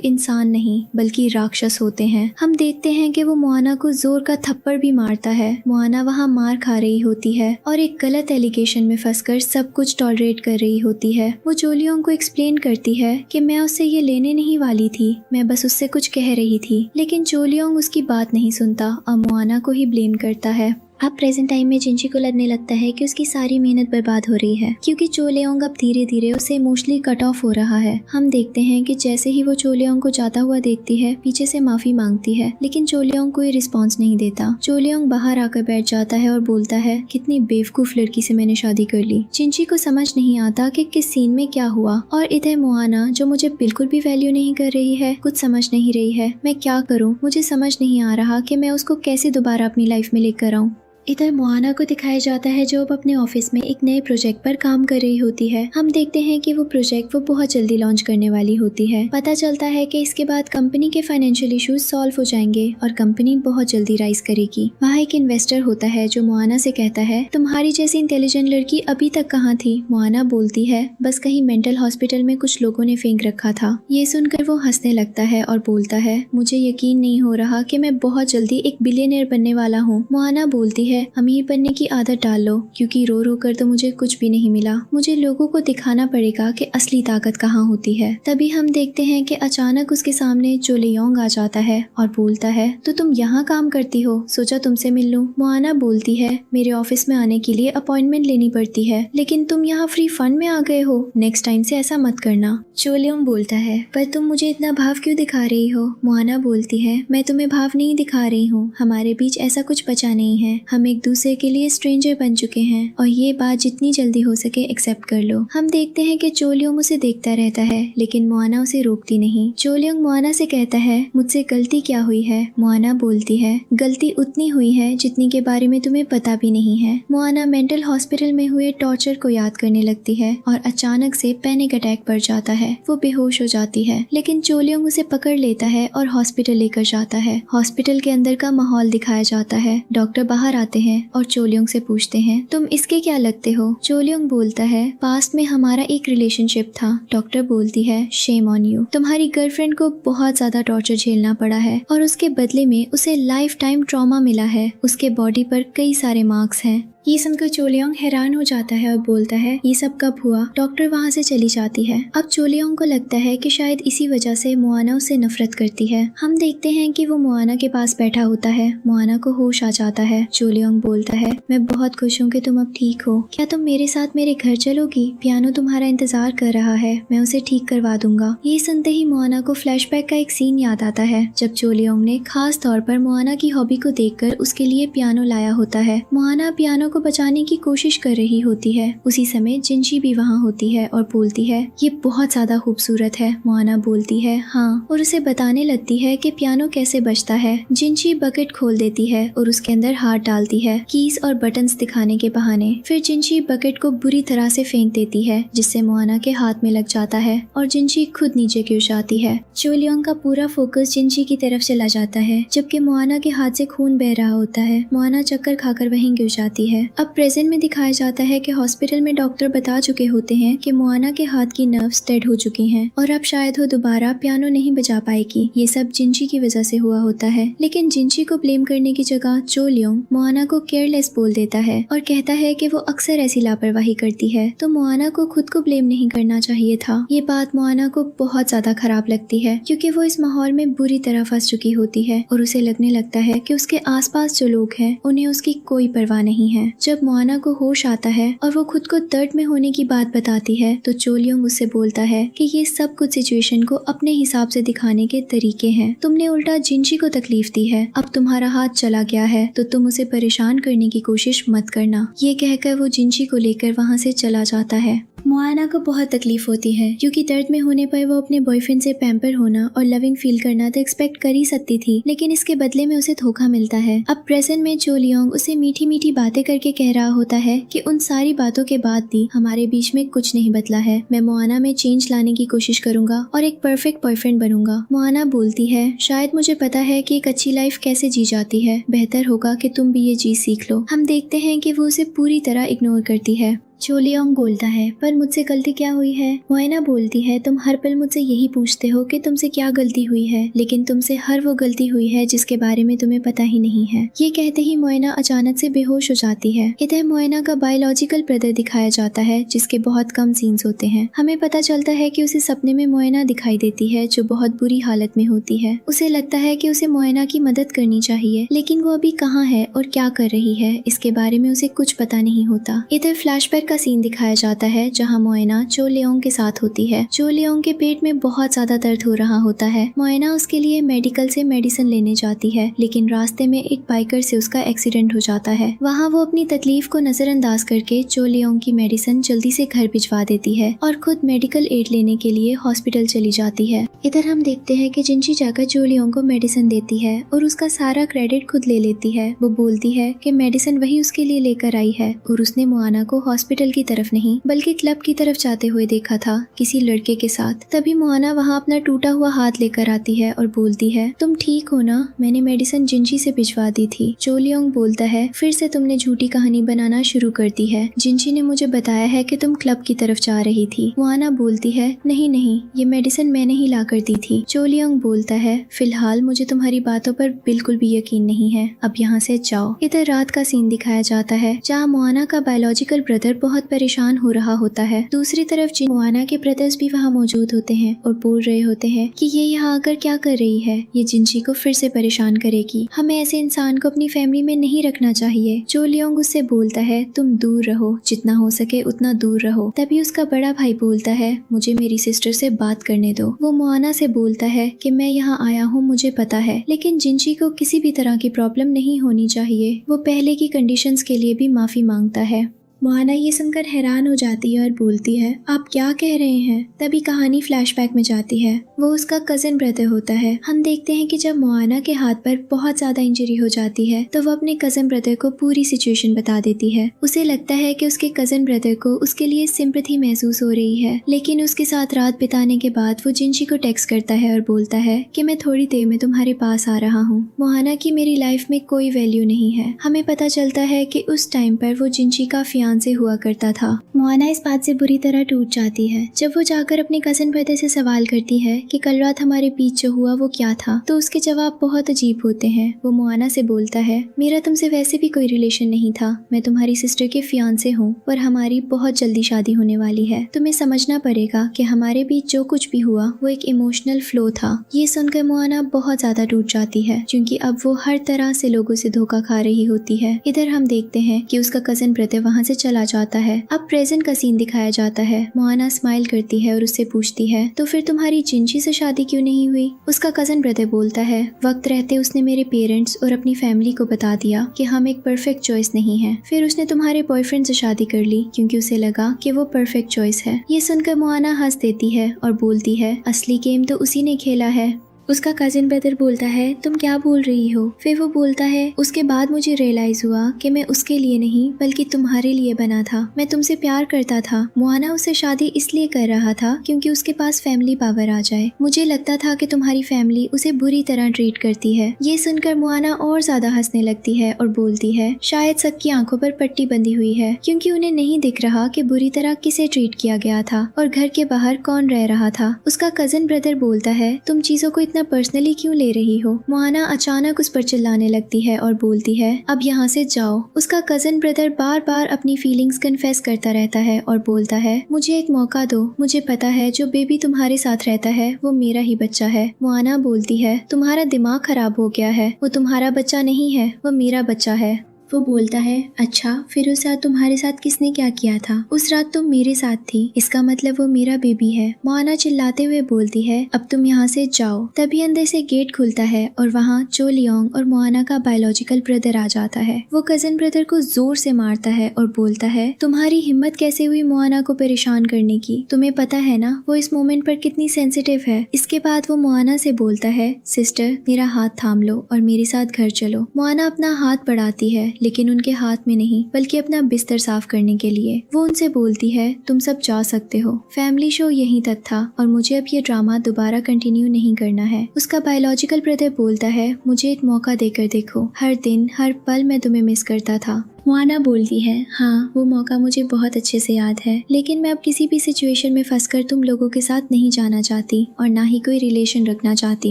Speaker 1: इंसान नहीं बल्कि राक्षस होते हैं। हम देखते हैं कि वो मोआना को जोर का थप्पड़ भी मारता है। मोआना वहाँ मार खा रही होती है और एक गलत एलिगेशन में फंसकर सब कुछ टॉलरेट कर रही होती है। वो चो लियोंग को एक्सप्लेन करती है कि मैं उससे ये लेने नहीं वाली थी, मैं बस उससे कुछ कह रही थी। लेकिन चो लियोंग उसकी बात नहीं सुनता और मोआना को ही ब्लेम करता है। अब प्रेजेंट टाइम में जिंची को लगने लगता है कि उसकी सारी मेहनत बर्बाद हो रही है क्योंकि चो लियोंग अब धीरे धीरे उसे इमोशनली कट ऑफ हो रहा है। हम देखते हैं कि जैसे ही वो चो लियोंग को जाता हुआ देखती है पीछे से माफी मांगती है लेकिन चो लियोंग कोई रिस्पॉन्स नहीं देता। चो लियोंग बाहर आकर बैठ जाता है और बोलता है, कितनी बेवकूफ लड़की से मैंने शादी कर ली। जिंची को समझ नहीं आता कि किस सीन में क्या हुआ और इधर मोआना जो मुझे बिल्कुल भी वैल्यू नहीं कर रही है, कुछ समझ नहीं रही है, मैं क्या करूँ? मुझे समझ नहीं आ रहा कि मैं उसको कैसे दोबारा अपनी लाइफ में लेकर आऊँ। इधर मोआना को दिखाया जाता है जो अब अपने ऑफिस में एक नए प्रोजेक्ट पर काम कर रही होती है। हम देखते हैं कि वो प्रोजेक्ट वो बहुत जल्दी लॉन्च करने वाली होती है। पता चलता है कि इसके बाद कंपनी के फाइनेंशियल इश्यूज सॉल्व हो जाएंगे और कंपनी बहुत जल्दी राइज करेगी। वहाँ एक इन्वेस्टर होता है जो मोआना से कहता है, तुम्हारी जैसी इंटेलिजेंट लड़की अभी तक कहाँ थी? मोआना बोलती है, बस कहीं मेंटल हॉस्पिटल में कुछ लोगों ने फेंक रखा था। ये सुनकर वो हंसने लगता है और बोलता है, मुझे यकीन नहीं हो रहा कि मैं बहुत जल्दी एक बिलियनियर बनने वाला हूँ। मोआना बोलती है, अमीर बनने की आदत डाल लो क्योंकि रो रो कर तो मुझे कुछ भी नहीं मिला। मुझे लोगों को दिखाना पड़ेगा कि असली ताकत कहाँ होती है। तभी हम देखते हैं कि अचानक उसके सामने चो लियोंग आ जाता है और बोलता है, तो तुम यहाँ काम करती हो, सोचा तुमसे मिल लूं। मोआना बोलती है, मेरे ऑफिस में आने के लिए अपॉइंटमेंट लेनी पड़ती है लेकिन तुम यहाँ फ्री फंड में आ गए हो, नेक्स्ट टाइम से ऐसा मत करना। चो लियोंग बोलता है, पर तुम मुझे इतना भाव क्यों दिखा रही हो? मोआना बोलती है, मैं तुम्हें भाव नहीं दिखा रही हूँ, हमारे बीच ऐसा कुछ बचा नहीं है, हम एक दूसरे के लिए स्ट्रेंजर बन चुके हैं और ये बात जितनी जल्दी हो सके एक्सेप्ट कर लो। हम देखते हैं कि चो लियोंग उसे देखता रहता है लेकिन मोआना उसे रोकती नहीं। चो लियोंग मोआना से कहता है, मुझसे गलती क्या हुई है? मोआना बोलती है, गलती उतनी हुई है जितनी के बारे में तुम्हें पता भी नहीं है। मोआना मेंटल हॉस्पिटल में हुए टॉर्चर को याद करने लगती है और अचानक से पैनिक अटैक पड़ जाता है। वो बेहोश हो जाती है लेकिन चो लियोंग उसे पकड़ लेता है और हॉस्पिटल लेकर जाता है। हॉस्पिटल के अंदर का माहौल दिखाया जाता है। डॉक्टर बाहर आते हैं और चो लियोंग से पूछते हैं, तुम इसके क्या लगते हो? चो लियोंग बोलता है, पास्ट में हमारा एक रिलेशनशिप था। डॉक्टर बोलती है, शेम ऑन यू, तुम्हारी गर्लफ्रेंड को बहुत ज्यादा टॉर्चर झेलना पड़ा है और उसके बदले में उसे लाइफ टाइम ट्रॉमा मिला है। उसके बॉडी पर कई सारे मार्क्स हैं। ये सुनकर चोलियोंग हैरान हो जाता है और बोलता है ये सब कब हुआ। डॉक्टर वहाँ से चली जाती है। अब चोलियोंग को लगता है कि शायद इसी वजह से मोआना उससे नफरत करती है। हम देखते हैं कि वो मोआना के पास बैठा होता है। मोआना को होश आ जाता है। चोलियोंग बोलता है मैं बहुत खुश हूँ कि तुम अब ठीक हो। क्या तुम मेरे साथ मेरे घर चलोगी? पियानो तुम्हारा इंतजार कर रहा है, मैं उसे ठीक करवा दूंगा। ये सुनते ही मोआना को फ्लैशबैक का एक सीन याद आता है जब चोलियोंग ने खास तौर पर मोआना की हॉबी को देखकर उसके लिए पियानो लाया होता है। मोआना पियानो को बचाने की कोशिश कर रही होती है। उसी समय जिनची भी वहाँ होती है और बोलती है ये बहुत ज्यादा खूबसूरत है। मोआना बोलती है हाँ, और उसे बताने लगती है कि पियानो कैसे बजता है। जिनची बकेट खोल देती है और उसके अंदर हाथ डालती है कीज और बटन्स दिखाने के बहाने। फिर जिनची बकेट को बुरी तरह से फेंक देती है जिससे मोआना के हाथ में लग जाता है और जिनची खुद नीचे गिर जाती है। चोलियोंग का पूरा फोकस जिनची की तरफ चला जाता है जबकि मोआना के हाथ से खून बह रहा होता है। मोआना चक्कर खाकर वहीं गिर जाती है। अब प्रेजेंट में दिखाया जाता है कि हॉस्पिटल में डॉक्टर बता चुके होते हैं कि मोआना के हाथ की नर्व्स डेड हो चुकी हैं और अब शायद वो दोबारा पियानो नहीं बजा पाएगी। ये सब जिनची की वजह से हुआ होता है। लेकिन जिनची को ब्लेम करने की जगह चोलियोंग मोआना को केयरलेस बोल देता है और कहता है कि वो अक्सर ऐसी लापरवाही करती है तो मोआना को खुद को ब्लेम नहीं करना चाहिए था। ये बात मोआना को बहुत ज्यादा खराब लगती है क्योंकि वो इस माहौल में बुरी तरह फंस चुकी होती है और उसे लगने लगता है कि उसके आसपास जो लोग हैं उन्हें उसकी कोई परवाह नहीं है। जब मोआना को होश आता है और वो खुद को दर्द में होने की बात बताती है तो चोलियोंग उससे बोलता है कि ये सब कुछ सिचुएशन को अपने हिसाब से दिखाने के तरीके हैं। तुमने उल्टा जिनची को तकलीफ दी है, अब तुम्हारा हाथ चला गया है तो तुम उसे परेशान करने की कोशिश मत करना। ये कहकर वो जिनची को लेकर वहाँ से चला जाता है। मोआना को बहुत तकलीफ होती है क्योंकि दर्द में होने पर वो अपने बॉयफ्रेंड से पैम्पर होना और लविंग फील करना तो एक्सपेक्ट कर ही सकती थी, लेकिन इसके बदले में उसे धोखा मिलता है। अब प्रेजेंट में चोलियोंग उसे मीठी मीठी बातें करके कह रहा होता है कि उन सारी बातों के बाद भी हमारे बीच में कुछ नहीं बदला है। मैं मोआना में चेंज लाने की कोशिश करूंगा और एक परफेक्ट बॉयफ्रेंड बनूंगा। मोआना बोलती है शायद मुझे पता है कि एक अच्छी लाइफ कैसे जी जाती है, बेहतर होगा कि तुम भी ये चीज सीख लो। हम देखते हैं कि वो उसे पूरी तरह इग्नोर करती है। चोलियोंग बोलता है पर मुझसे गलती क्या हुई है? मोआना बोलती है तुम हर पल मुझसे यही पूछते हो कि तुमसे क्या गलती हुई है, लेकिन तुमसे हर वो गलती हुई है जिसके बारे में तुम्हें पता ही नहीं है। ये कहते ही मोआना अचानक से बेहोश हो जाती है। इधर मोआना का बायोलॉजिकल ब्रदर दिखाया जाता है जिसके बहुत कम सीन्स होते हैं। हमें पता चलता है कि उसे सपने में मोआना दिखाई देती है जो बहुत बुरी हालत में होती है। उसे लगता है कि उसे मोआना की मदद करनी चाहिए, लेकिन वो अभी कहाँ है और क्या कर रही है इसके बारे में उसे कुछ पता नहीं होता। इधर फ्लैशबैक का सीन दिखाया जाता है जहां मोआना चोलियोंग के साथ होती है। चोलियोंग के पेट में बहुत ज्यादा दर्द हो रहा होता है। मोआना उसके लिए मेडिकल से मेडिसिन लेने जाती है, लेकिन रास्ते में एक बाइकर से उसका एक्सीडेंट हो जाता है। वहां वो अपनी तकलीफ को नजरअंदाज करके चोलियोंग की मेडिसिन जल्दी से घर भिजवा देती है और खुद मेडिकल एड लेने के लिए हॉस्पिटल चली जाती है। इधर हम देखते हैं कि जिनची जाकर चोलियोंग को मेडिसिन देती है और उसका सारा क्रेडिट खुद ले लेती है। वो बोलती है कि मेडिसिन वही उसके लिए लेकर आई है और उसने मोआना को हॉस्पिटल की तरफ नहीं बल्कि क्लब की तरफ जाते हुए देखा था किसी लड़के के साथ। तभी मोआना वहाँ अपना टूटा हुआ हाथ लेकर आती है और बोलती है तुम ठीक हो ना, मैंने मेडिसिन जिनची से भिजवा दी थी। चोलियोंग बोलता है फिर से तुमने झूठी कहानी बनाना शुरू कर दी है। जिनची ने मुझे बताया है कि तुम क्लब की तरफ जा रही थी। मोआना बोलती है नहीं नहीं, ये मेडिसिन मैंने ही ला कर दी थी। चोलियोंग बोलता है फिलहाल मुझे तुम्हारी बातों पर बिल्कुल भी यकीन नहीं है, अब यहाँ से जाओ। इधर रात का सीन दिखाया जाता है जहाँ मोआना का बायोलॉजिकल ब्रदर बहुत परेशान हो रहा होता है। दूसरी तरफ मोआना के ब्रदर्स भी वहाँ मौजूद होते हैं और बोल रहे होते हैं कि ये यहाँ आकर क्या कर रही है, ये जिनची को फिर से परेशान करेगी। हमें ऐसे इंसान को अपनी फैमिली में नहीं रखना चाहिए। चोलियोंग उससे बोलता है तुम दूर रहो, जितना हो सके उतना दूर रहो। तभी उसका बड़ा भाई बोलता है मुझे मेरी सिस्टर से बात करने दो। वो मोआना से बोलता है कि मैं यहाँ आया हूँ मुझे पता है, लेकिन जिनची को किसी भी तरह की प्रॉब्लम नहीं होनी चाहिए। वो पहले की कंडीशंस के लिए भी माफी मांगता है। मोआना ये सुनकर हैरान हो जाती है और बोलती है आप क्या कह रहे हैं। तभी कहानी फ्लैशबैक में जाती है। वो उसका कजिन ब्रदर होता है। हम देखते हैं कि जब मोआना के हाथ पर बहुत ज्यादा इंजरी हो जाती है तो वो अपने कजिन ब्रदर को पूरी सिचुएशन बता देती है। उसे लगता है कि उसके कजिन ब्रदर को उसके लिए सिंपैथी महसूस हो रही है, लेकिन उसके साथ रात बिताने के बाद वो जिनची को टेक्स्ट करता है और बोलता है कि मैं थोड़ी देर में तुम्हारे पास आ रहा हूँ। मोआना की मेरी लाइफ में कोई वैल्यू नहीं है। हमें पता चलता है कि उस टाइम पर वो जिनची का फियांसे हुआ करता था। मोआना इस बात से बुरी तरह टूट जाती है जब वो जाकर अपने कजन ब्रदर से सवाल करती है कि कल रात हमारे बीच जो हुआ वो क्या था, तो उसके जवाब बहुत अजीब होते हैं। वो मोआना से बोलता है, मेरा तुमसे वैसे भी कोई रिलेशन नहीं था, मैं तुम्हारी सिस्टर के फियांसे हूँ और हमारी बहुत जल्दी शादी होने वाली है। तुम्हें समझना पड़ेगा कि हमारे बीच जो कुछ भी हुआ वो एक इमोशनल फ्लो था। ये सुनकर मोआना बहुत ज्यादा टूट जाती है क्योंकि अब वो हर तरह से लोगों से धोखा खा रही होती है। इधर हम देखते हैं कि उसका कजन ब्रदर वहाँ से चला जाता है। अब प्रेजेंट का सीन दिखाया जाता है। मोआना स्माइल करती है और उससे पूछती है, तो फिर तुम्हारी जिंजी से शादी क्यों नहीं हुई? उसका कजन ब्रदर बोलता है, वक्त रहते उसने मेरे पेरेंट्स और अपनी फैमिली को बता दिया कि हम एक परफेक्ट चॉइस नहीं है। फिर उसने तुम्हारे बॉयफ्रेंड से शादी कर ली क्योंकि उसे लगा कि वो परफेक्ट चॉइस है। ये सुनकर मोआना हंस देती है और बोलती है, असली गेम तो उसी ने खेला है। उसका कजिन ब्रदर बोलता है, तुम क्या बोल रही हो? फिर वो बोलता है, उसके बाद मुझे रियलाइज हुआ कि मैं उसके लिए नहीं बल्कि तुम्हारे लिए बना था। मैं तुमसे प्यार करता था। मोआना उससे शादी इसलिए कर रहा था क्योंकि उसके पास फैमिली पावर आ जाए। मुझे लगता था कि तुम्हारी फैमिली उसे बुरी तरह ट्रीट करती है। ये सुनकर मोआना और ज्यादा हंसने लगती है और बोलती है, शायद सबकी आंखों पर पट्टी बंधी हुई है क्योंकि उन्हें नहीं दिख रहा कि बुरी तरह किसे ट्रीट किया गया था और घर के बाहर कौन रह रहा था। उसका कजिन ब्रदर बोलता है, तुम चीजों को पर्सनली क्यों ले रही हो? मोआना अचानक उस पर चिल्लाने लगती है और बोलती है, अब यहाँ से जाओ। उसका कजन ब्रदर बार बार अपनी फीलिंग्स कन्फेस करता रहता है और बोलता है, मुझे एक मौका दो। मुझे पता है जो बेबी तुम्हारे साथ रहता है वो मेरा ही बच्चा है। मोआना बोलती है, तुम्हारा दिमाग खराब हो गया है, वो तुम्हारा बच्चा नहीं है, वो मेरा बच्चा है। वो बोलता है, अच्छा फिर उस रात तुम्हारे साथ किसने क्या किया था? उस रात तुम मेरे साथ थी, इसका मतलब वो मेरा बेबी है। मोआना चिल्लाते हुए बोलती है, अब तुम यहाँ से जाओ। तभी अंदर से गेट खुलता है और वहाँ चो लियोंग और मोआना का बायोलॉजिकल ब्रदर आ जाता है। वो कजन ब्रदर को जोर से मारता है और बोलता है, तुम्हारी हिम्मत कैसे हुई मोआना को परेशान करने की? तुम्हें पता है ना वो इस मोमेंट पर कितनी सेंसिटिव है। इसके बाद वो मोआना से बोलता है, सिस्टर मेरा हाथ थाम लो और मेरे साथ घर चलो। मोआना अपना हाथ बढ़ाती है लेकिन उनके हाथ में नहीं बल्कि अपना बिस्तर साफ करने के लिए। वो उनसे बोलती है, तुम सब जा सकते हो, फैमिली शो यहीं तक था और मुझे अब ये ड्रामा दोबारा कंटिन्यू नहीं करना है। उसका बायोलॉजिकल ब्रदर बोलता है, मुझे एक मौका देकर देखो, हर दिन हर पल मैं तुम्हें मिस करता था। मोआना बोलती है, हाँ वो मौका मुझे बहुत अच्छे से याद है, लेकिन मैं अब किसी भी सिचुएशन में फंसकर तुम लोगों के साथ नहीं जाना चाहती और ना ही कोई रिलेशन रखना चाहती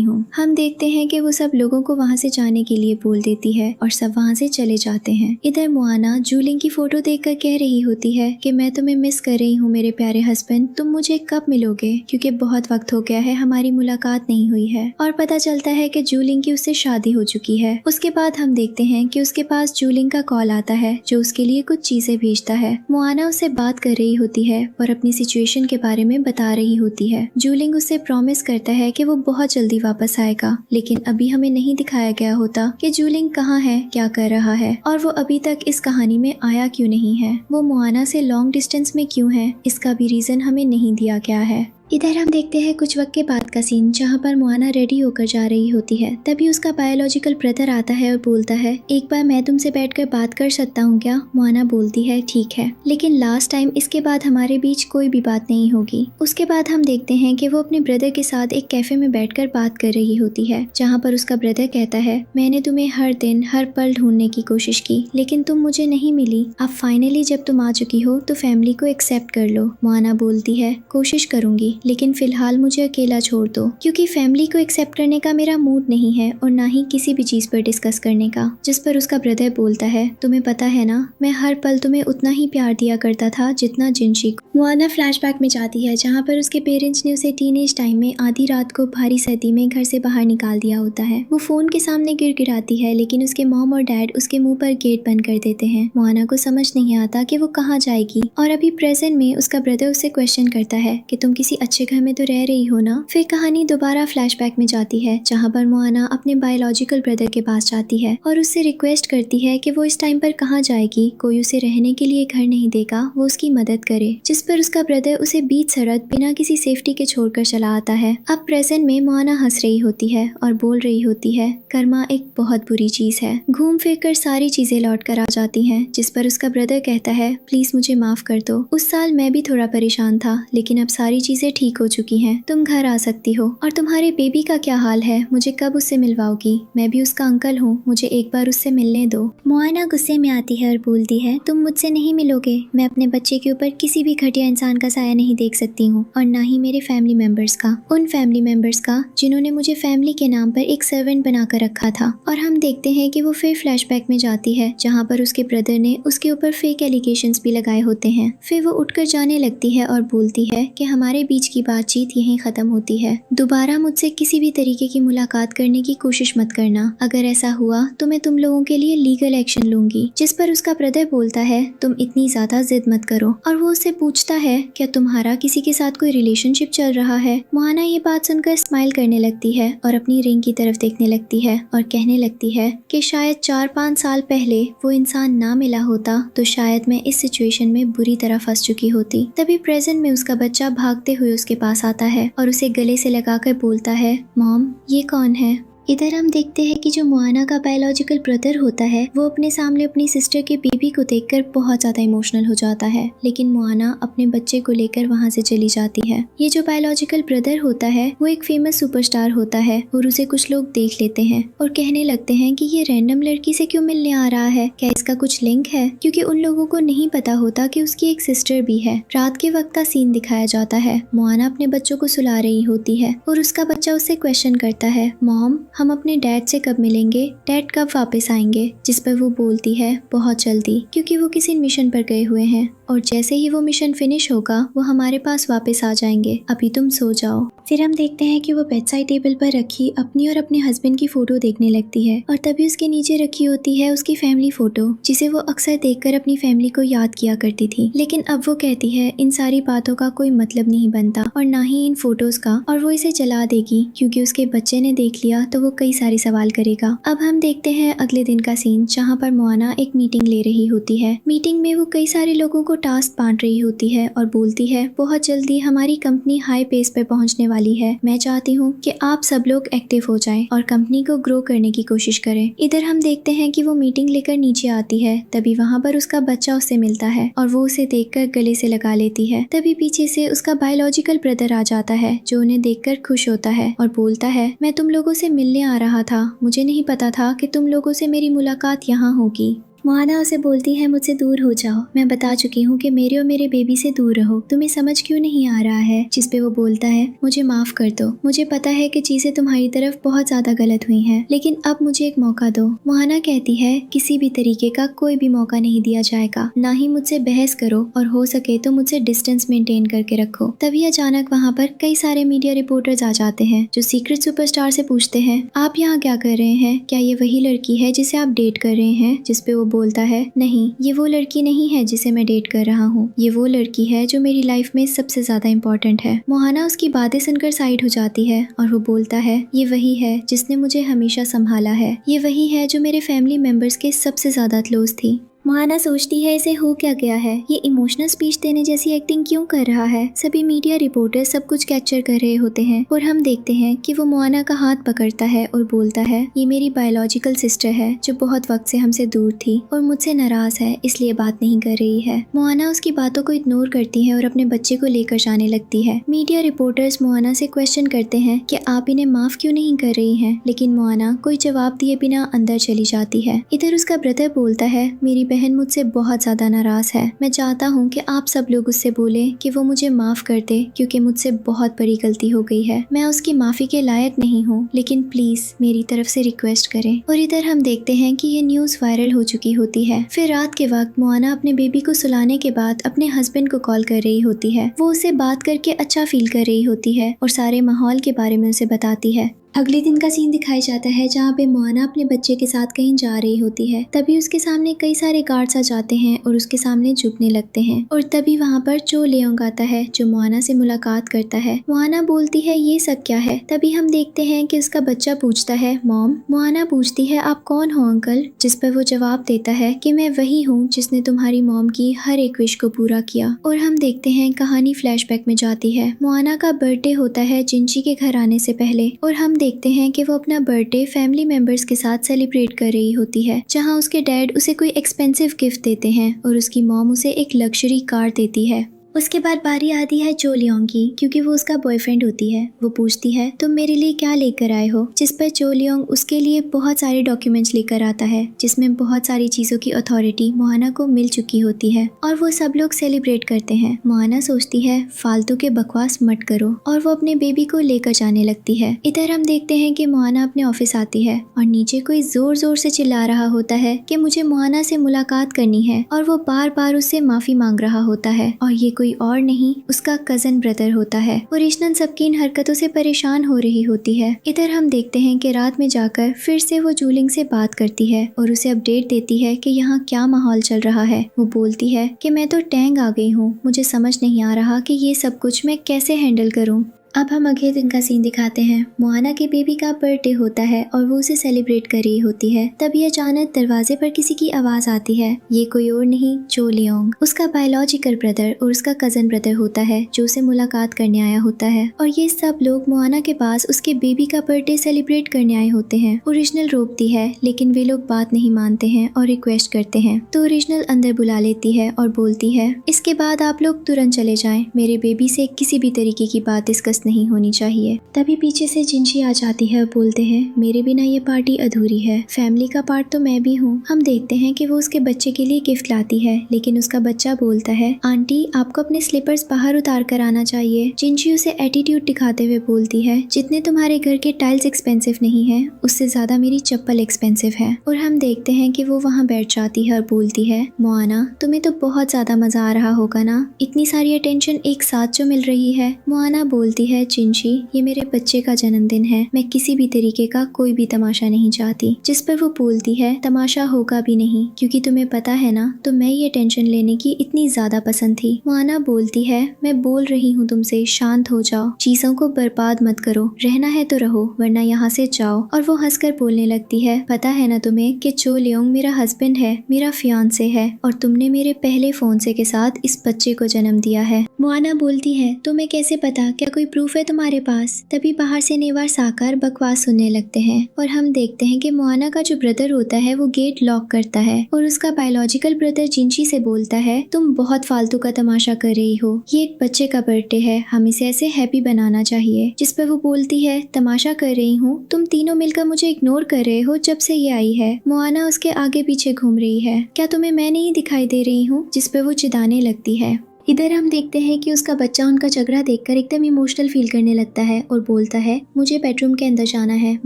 Speaker 1: हूँ। हम देखते हैं कि वो सब लोगों को वहाँ से जाने के लिए बोल देती है और सब वहाँ से चले जाते हैं। इधर मोआना जूलिंग की फोटो देखकर कह रही होती है कि मैं तुम्हें मिस कर रही हूँ मेरे प्यारे हस्बैंड, तुम मुझे कब मिलोगे क्योंकि बहुत वक्त हो गया है हमारी मुलाकात नहीं हुई है। और पता चलता है कि जूलिंग की उससे शादी हो चुकी है। उसके बाद हम देखते हैं कि उसके पास जूलिंग का कॉल आता है जो उसके लिए कुछ चीजें भेजता है। मोआना उससे बात कर रही होती है और अपनी सिचुएशन के बारे में बता रही होती है। जूलिंग उससे प्रॉमिस करता है कि वो बहुत जल्दी वापस आएगा, लेकिन अभी हमें नहीं दिखाया गया होता कि जूलिंग कहाँ है, क्या कर रहा है और वो अभी तक इस कहानी में आया क्यों नहीं है। वो मोआना से लॉन्ग डिस्टेंस में क्यों है, इसका भी रीजन हमें नहीं दिया गया है। इधर हम देखते हैं कुछ वक्त के बाद का सीन जहाँ पर मोआना रेडी होकर जा रही होती है। तभी उसका बायोलॉजिकल ब्रदर आता है और बोलता है, एक बार मैं तुमसे बैठकर बात कर सकता हूँ क्या? मोआना बोलती है, ठीक है, लेकिन लास्ट टाइम इसके बाद हमारे बीच कोई भी बात नहीं होगी। उसके बाद हम देखते हैं कि वो अपने ब्रदर के साथ एक कैफे में बैठकर बात कर रही होती है जहाँ पर उसका ब्रदर कहता है, मैंने तुम्हें हर दिन हर पल ढूंढने की कोशिश की लेकिन तुम मुझे नहीं मिली। अब फाइनली जब तुम आ चुकी हो तो फैमिली को एक्सेप्ट कर लो। मोआना बोलती है, कोशिश करूंगी लेकिन फिलहाल मुझे अकेला छोड़ दो क्योंकि फैमिली को एक्सेप्ट करने का मेरा मूड नहीं है और ना ही किसी भी चीज पर डिस्कस करने का। जिस पर उसका ब्रदर बोलता है, तुम्हें पता है ना मैं हर पल तुम्हें उतना ही प्यार दिया करता था जितना जिनशी को। मोआना फ्लैशबैक में जाती है जहाँ पर उसके पेरेंट्स ने उसे टीनेज टाइम में आधी रात को भारी सर्दी में घर से बाहर निकाल दिया होता है। वो फोन के सामने गिड़गिड़ाती है लेकिन उसके मॉम और डैड उसके मुंह पर गेट बंद कर देते हैं। मोआना को समझ नहीं आता कि वो कहाँ जाएगी और अभी प्रेजेंट में उसका ब्रदर उससे क्वेश्चन करता है कि तुम किसी अच्छे घर में तो रह रही हो ना। फिर कहानी दोबारा फ्लैशबैक में जाती है जहाँ पर मोआना अपने बायोलॉजिकल ब्रदर के पास जाती है और उससे रिक्वेस्ट करती है कि वो इस टाइम पर कहाँ जाएगी, कोई उसे रहने के लिए घर नहीं देगा, वो उसकी मदद करे। जिस पर उसका ब्रदर उसे बीच सड़क बिना किसी सेफ्टी के छोड़कर चला आता है। अब प्रेजेंट में मोआना हंस रही होती है और बोल रही होती है, कर्मा एक बहुत बुरी चीज है। घूम फिर कर सारी चीजें लौट कर आ जाती हैं। जिस पर उसका ब्रदर कहता है, प्लीज मुझे माफ कर दो, उस साल मैं भी थोड़ा परेशान था लेकिन अब सारी चीजें ठीक हो चुकी हैं, तुम घर आ सकते सकती हो? और तुम्हारे बेबी का क्या हाल है? मुझे कब उससे मिलवाओगी? मैं भी उसका अंकल हूँ, मुझे एक बार उससे मिलने दो। मोआना गुस्से में आती है और बोलती है, तुम मुझसे नहीं मिलोगे। मैं अपने बच्चे के ऊपर किसी भी घटिया इंसान का साया नहीं देख सकती हूँ, और ना ही मेरे फैमिली मेंबर्स का, उन फैमिली मेंबर्स का जिन्होंने मुझे फैमिली के नाम पर एक सर्वेंट बनाकर रखा था। और हम देखते हैं कि वो फिर फ्लैशबैक में जाती है जहाँ पर उसके ब्रदर ने उसके ऊपर फेक एलिगेशंस भी लगाए होते हैं। फिर वो उठकर जाने लगती है और बोलती है कि हमारे बीच की बातचीत यहीं खत्म होती है। दोबारा मुझसे किसी भी तरीके की मुलाकात करने की कोशिश मत करना। अगर ऐसा हुआ तो मैं तुम लोगों के लिए लीगल एक्शन लूंगी। जिस पर उसका ब्रदर बोलता है, तुम इतनी ज्यादा जिद मत करो। और वो उससे पूछता है, क्या तुम्हारा किसी के साथ कोई रिलेशनशिप चल रहा है? मोआना ये बात सुनकर स्माइल करने लगती है और अपनी रिंग की तरफ देखने लगती है और कहने लगती है कि शायद 4-5 साल पहले वो इंसान ना मिला होता तो शायद मैं इस सिचुएशन में बुरी तरह फंस चुकी होती। तभी प्रेजेंट में उसका बच्चा भागते हुए उसके पास आता है और उसे गले से लगाकर बोलता है, मॉम ये कौन है? इधर हम देखते हैं कि जो मोआना का बायोलॉजिकल ब्रदर होता है वो अपने सामने अपनी सिस्टर के बेबी को देखकर बहुत ज्यादा इमोशनल हो जाता है, लेकिन मोआना अपने बच्चे को लेकर वहां से चली जाती है। ये जो बायोलॉजिकल ब्रदर होता है वो एक फेमस सुपरस्टार होता है और उसे कुछ लोग देख लेते हैं और कहने लगते हैं कि ये रैंडम लड़की से क्यों मिलने आ रहा है, क्या इसका कुछ लिंक है? क्योंकि उन लोगों को नहीं पता होता कि उसकी एक सिस्टर भी है। रात के वक्त का सीन दिखाया जाता है। मोआना अपने बच्चों को सुला रही होती है और उसका बच्चा उससे क्वेश्चन करता है, मॉम हम अपने डैड से कब मिलेंगे? डैड कब वापस आएंगे? जिस पर वो बोलती है, बहुत जल्दी, क्योंकि वो किसी मिशन पर गए हुए हैं और जैसे ही वो मिशन फिनिश होगा वो हमारे पास वापस आ जाएंगे। अभी तुम सो जाओ। फिर हम देखते हैं कि वो बेड साइड टेबल पर रखी अपनी और अपने हस्बैंड की फोटो देखने लगती है और तभी उसके नीचे रखी होती है उसकी फैमिली फोटो, जिसे वो अक्सर देखकर अपनी फैमिली को याद किया करती थी। लेकिन अब वो कहती है इन सारी बातों का कोई मतलब नहीं बनता और ना ही इन फोटोज का, और वो इसे जला देगी क्योंकि उसके बच्चे ने देख लिया तो वो कई सारे सवाल करेगा। अब हम देखते हैं अगले दिन का सीन जहाँ पर मोआना एक मीटिंग ले रही होती है। मीटिंग में वो कई सारे लोगों को टास्क बांट रही होती है और बोलती है, बहुत जल्दी हमारी कंपनी हाई पेस पर पहुंचने वाली है। मैं चाहती हूँ कि आप सब लोग एक्टिव हो जाएं और कंपनी को ग्रो करने की कोशिश करें। इधर हम देखते हैं कि वो मीटिंग लेकर नीचे आती है। तभी वहाँ पर उसका बच्चा उससे मिलता है और वो उसे देखकर गले से लगा लेती है। तभी पीछे से उसका बायोलॉजिकल ब्रदर आ जाता है जो उन्हें देखकर खुश होता है और बोलता है, मैं तुम लोगों से मिलने आ रहा था, मुझे नहीं पता था कि तुम लोगों से मेरी मुलाकात यहाँ होगी। मोआना उसे बोलती है, मुझसे दूर हो जाओ, मैं बता चुकी हूँ कि मेरे और मेरे बेबी से दूर रहो, तुम्हें समझ क्यों नहीं आ रहा है? जिस पे वो बोलता है, मुझे माफ कर दो, मुझे पता है कि चीजें तुम्हारी तरफ बहुत ज्यादा गलत हुई हैं, लेकिन अब मुझे एक मौका दो। मोआना कहती है, किसी भी तरीके का कोई भी मौका नहीं दिया जाएगा, ना ही मुझसे बहस करो और हो सके तो मुझसे डिस्टेंस मेंटेन करके रखो। तभी अचानक वहाँ पर कई सारे मीडिया रिपोर्टर्स आ जाते हैं जो सीक्रेट सुपरस्टार से पूछते हैं, आप यहाँ क्या कर रहे हैं? क्या ये वही लड़की है जिसे आप डेट कर रहे हैं? जिस पे वो बोलता है, नहीं ये वो लड़की नहीं है जिसे मैं डेट कर रहा हूँ, ये वो लड़की है जो मेरी लाइफ में सबसे ज्यादा इम्पोर्टेंट है। मोआना उसकी बातें सुनकर साइड हो जाती है और वो बोलता है, ये वही है जिसने मुझे हमेशा संभाला है, ये वही है जो मेरे फैमिली मेंबर्स के सबसे ज्यादा क्लोज थी। मोआना सोचती है इसे हो क्या गया है, ये इमोशनल स्पीच देने जैसी एक्टिंग क्यों कर रहा है। सभी मीडिया रिपोर्टर सब कुछ कैप्चर कर रहे होते हैं और हम देखते हैं कि वो मोआना का हाथ पकड़ता है और बोलता है, ये मेरी बायोलॉजिकल सिस्टर है जो बहुत वक्त से हमसे दूर थी और मुझसे नाराज है, इसलिए बात नहीं कर रही है। मोआना उसकी बातों को इग्नोर करती है और अपने बच्चे को लेकर जाने लगती है। मीडिया रिपोर्टर्स मोआना से क्वेश्चन करते हैं कि आप इन्हें माफ क्यों नहीं कर रही हैं, लेकिन मोआना कोई जवाब दिए बिना अंदर चली जाती है। इधर उसका ब्रदर बोलता है, मेरी बहन मुझसे बहुत ज्यादा नाराज है, मैं चाहता हूँ कि आप सब लोग उससे बोले कि वो मुझे माफ कर दे क्योंकि मुझसे बहुत बड़ी गलती हो गई है, मैं उसकी माफी के लायक नहीं हूँ, लेकिन प्लीज मेरी तरफ से रिक्वेस्ट करें। और इधर हम देखते हैं कि ये न्यूज वायरल हो चुकी होती है। फिर रात के वक्त मोआना अपने बेबी को सुलाने के बाद अपने हस्बैंड को कॉल कर रही होती है। वो उससे बात करके अच्छा फील कर रही होती है और सारे माहौल के बारे में उसे बताती है। अगले दिन का सीन दिखाया जाता है जहाँ पे मोआना अपने बच्चे के साथ कहीं जा रही होती है। तभी उसके सामने कई सारे गार्ड्स आ जाते हैं और उसके सामने झुकने लगते हैं और तभी वहाँ पर चो लियोंग आता है जो मोआना से मुलाकात करता है। मोआना बोलती है, ये सब क्या है? तभी हम देखते हैं कि उसका बच्चा पूछता है, मॉम। मोआना पूछती है, आप कौन हो अंकल? जिस पर वो जवाब देता है कि मैं वही हूँ जिसने तुम्हारी मॉम की हर एक विश को पूरा किया। और हम देखते हैं कहानी फ्लैशबैक में जाती है। मोआना का बर्थडे होता है जिंची के घर आने से पहले और हम देखते हैं कि वो अपना बर्थडे फैमिली मेंबर्स के साथ सेलिब्रेट कर रही होती है, जहां उसके डैड उसे कोई एक्सपेंसिव गिफ्ट देते हैं और उसकी मॉम उसे एक लग्जरी कार देती है। उसके बाद बारी आती है चो लियोंग की, क्योंकि वो उसका बॉयफ्रेंड होती है। वो पूछती है तुम मेरे लिए क्या लेकर आए हो, जिस पर चो लियोंग उसके लिए बहुत सारे डॉक्यूमेंट्स लेकर आता है, जिसमें बहुत सारी चीजों की अथॉरिटी मोआना को मिल चुकी होती है और वो सब लोग सेलिब्रेट करते हैं। मोआना सोचती है फालतू के बकवास मत करो और वो अपने बेबी को लेकर जाने लगती है। इधर हम देखते हैं कि मोआना अपने ऑफिस आती है और नीचे कोई जोर जोर से चिल्ला रहा होता है कि मुझे मोआना से मुलाकात करनी है और वो बार बार उससे माफी मांग रहा होता है और ये कोई और नहीं उसका कजन ब्रदर होता है। और रिशनन सबकी इन हरकतों से परेशान हो रही होती है। इधर हम देखते हैं कि रात में जाकर फिर से वो जूलिंग से बात करती है और उसे अपडेट देती है कि यहाँ क्या माहौल चल रहा है। वो बोलती है कि मैं तो टैंग आ गई हूँ, मुझे समझ नहीं आ रहा कि ये सब कुछ मैं कैसे हैंडल करूँ। अब हम अगले दिन का सीन दिखाते हैं। मोआना के बेबी का बर्थडे होता है और वो उसे सेलिब्रेट कर रही होती है। तभी अचानक दरवाजे पर किसी की आवाज आती है। ये कोई और नहीं चो लियोंग, उसका बायोलॉजिकल ब्रदर और उसका कजन ब्रदर होता है जो उसे मुलाकात करने आया होता है। और ये सब लोग मोआना के पास उसके बेबी का बर्थडे सेलिब्रेट करने आए होते हैं। ओरिजिनल रोकती है लेकिन वे लोग बात नहीं मानते हैं और रिक्वेस्ट करते हैं, तो ओरिजिनल अंदर बुला लेती है और बोलती है इसके बाद आप लोग तुरंत चले जाएं, मेरे बेबी से किसी भी तरीके की बात डिस्कस नहीं होनी चाहिए। तभी पीछे से जिनशी आ जाती है और बोलते हैं मेरे बिना ये पार्टी अधूरी है, फैमिली का पार्ट तो मैं भी हूँ। हम देखते हैं कि वो उसके बच्चे के लिए गिफ्ट लाती है लेकिन उसका बच्चा बोलता है आंटी आपको अपने स्लीपर्स बाहर उतार कर आना चाहिए। जिनशी उसे एटीट्यूड दिखाते हुए बोलती है जितने तुम्हारे घर के टाइल्स एक्सपेंसिव नहीं है उससे ज्यादा मेरी चप्पल एक्सपेंसिव है। और हम देखते हैं कि वो वहाँ बैठ जाती है और बोलती है मोआना तुम्हें तो बहुत ज्यादा मजा आ रहा होगा ना, इतनी सारी अटेंशन एक साथ जो मिल रही है। मोआना बोलती है जिनशी ये मेरे बच्चे का जन्मदिन है, मैं किसी भी तरीके का कोई भी तमाशा नहीं चाहती। जिस पर वो बोलती है तमाशा होगा भी नहीं, क्योंकि तुम्हें पता है ना तो मैं ये टेंशन लेने की इतनी ज्यादा पसंद थी। मोआना बोलती है मैं बोल रही हूँ तुमसे शांत हो जाओ, चीजों को बर्बाद मत करो, रहना है तो रहो वरना यहाँ से जाओ। और वो हंसकर बोलने लगती है पता है ना तुम्हें कि चो लियोंग मेरा हस्बैंड है, मेरा फियांसे है और तुमने मेरे पहले फोनसे के साथ इस बच्चे को जन्म दिया है। मोआना बोलती है तुम्हें कैसे पता, क्या कोई प्रूफ है तुम्हारे पास? तभी बाहर से नेवार साकार बकवास सुनने लगते हैं और हम देखते हैं कि मोआना का जो ब्रदर होता है वो गेट लॉक करता है और उसका बायोलॉजिकल ब्रदर जिनशी से बोलता है तुम बहुत फालतू का तमाशा कर रही हो, ये एक बच्चे का बर्थडे है, हम इसे ऐसे हैप्पी बनाना चाहिए। जिस पर वो बोलती है तमाशा कर रही हूँ, तुम तीनों मिलकर मुझे इग्नोर कर रहे हो जब से ये आई है। मोआना उसके आगे पीछे घूम रही है, क्या तुम्हें मैं नहीं दिखाई दे रही हूँ? जिस पर वो चिढ़ाने लगती है। इधर हम देखते हैं कि उसका बच्चा उनका झगड़ा देखकर एकदम इमोशनल फील करने लगता है और बोलता है मुझे बेडरूम के अंदर जाना है,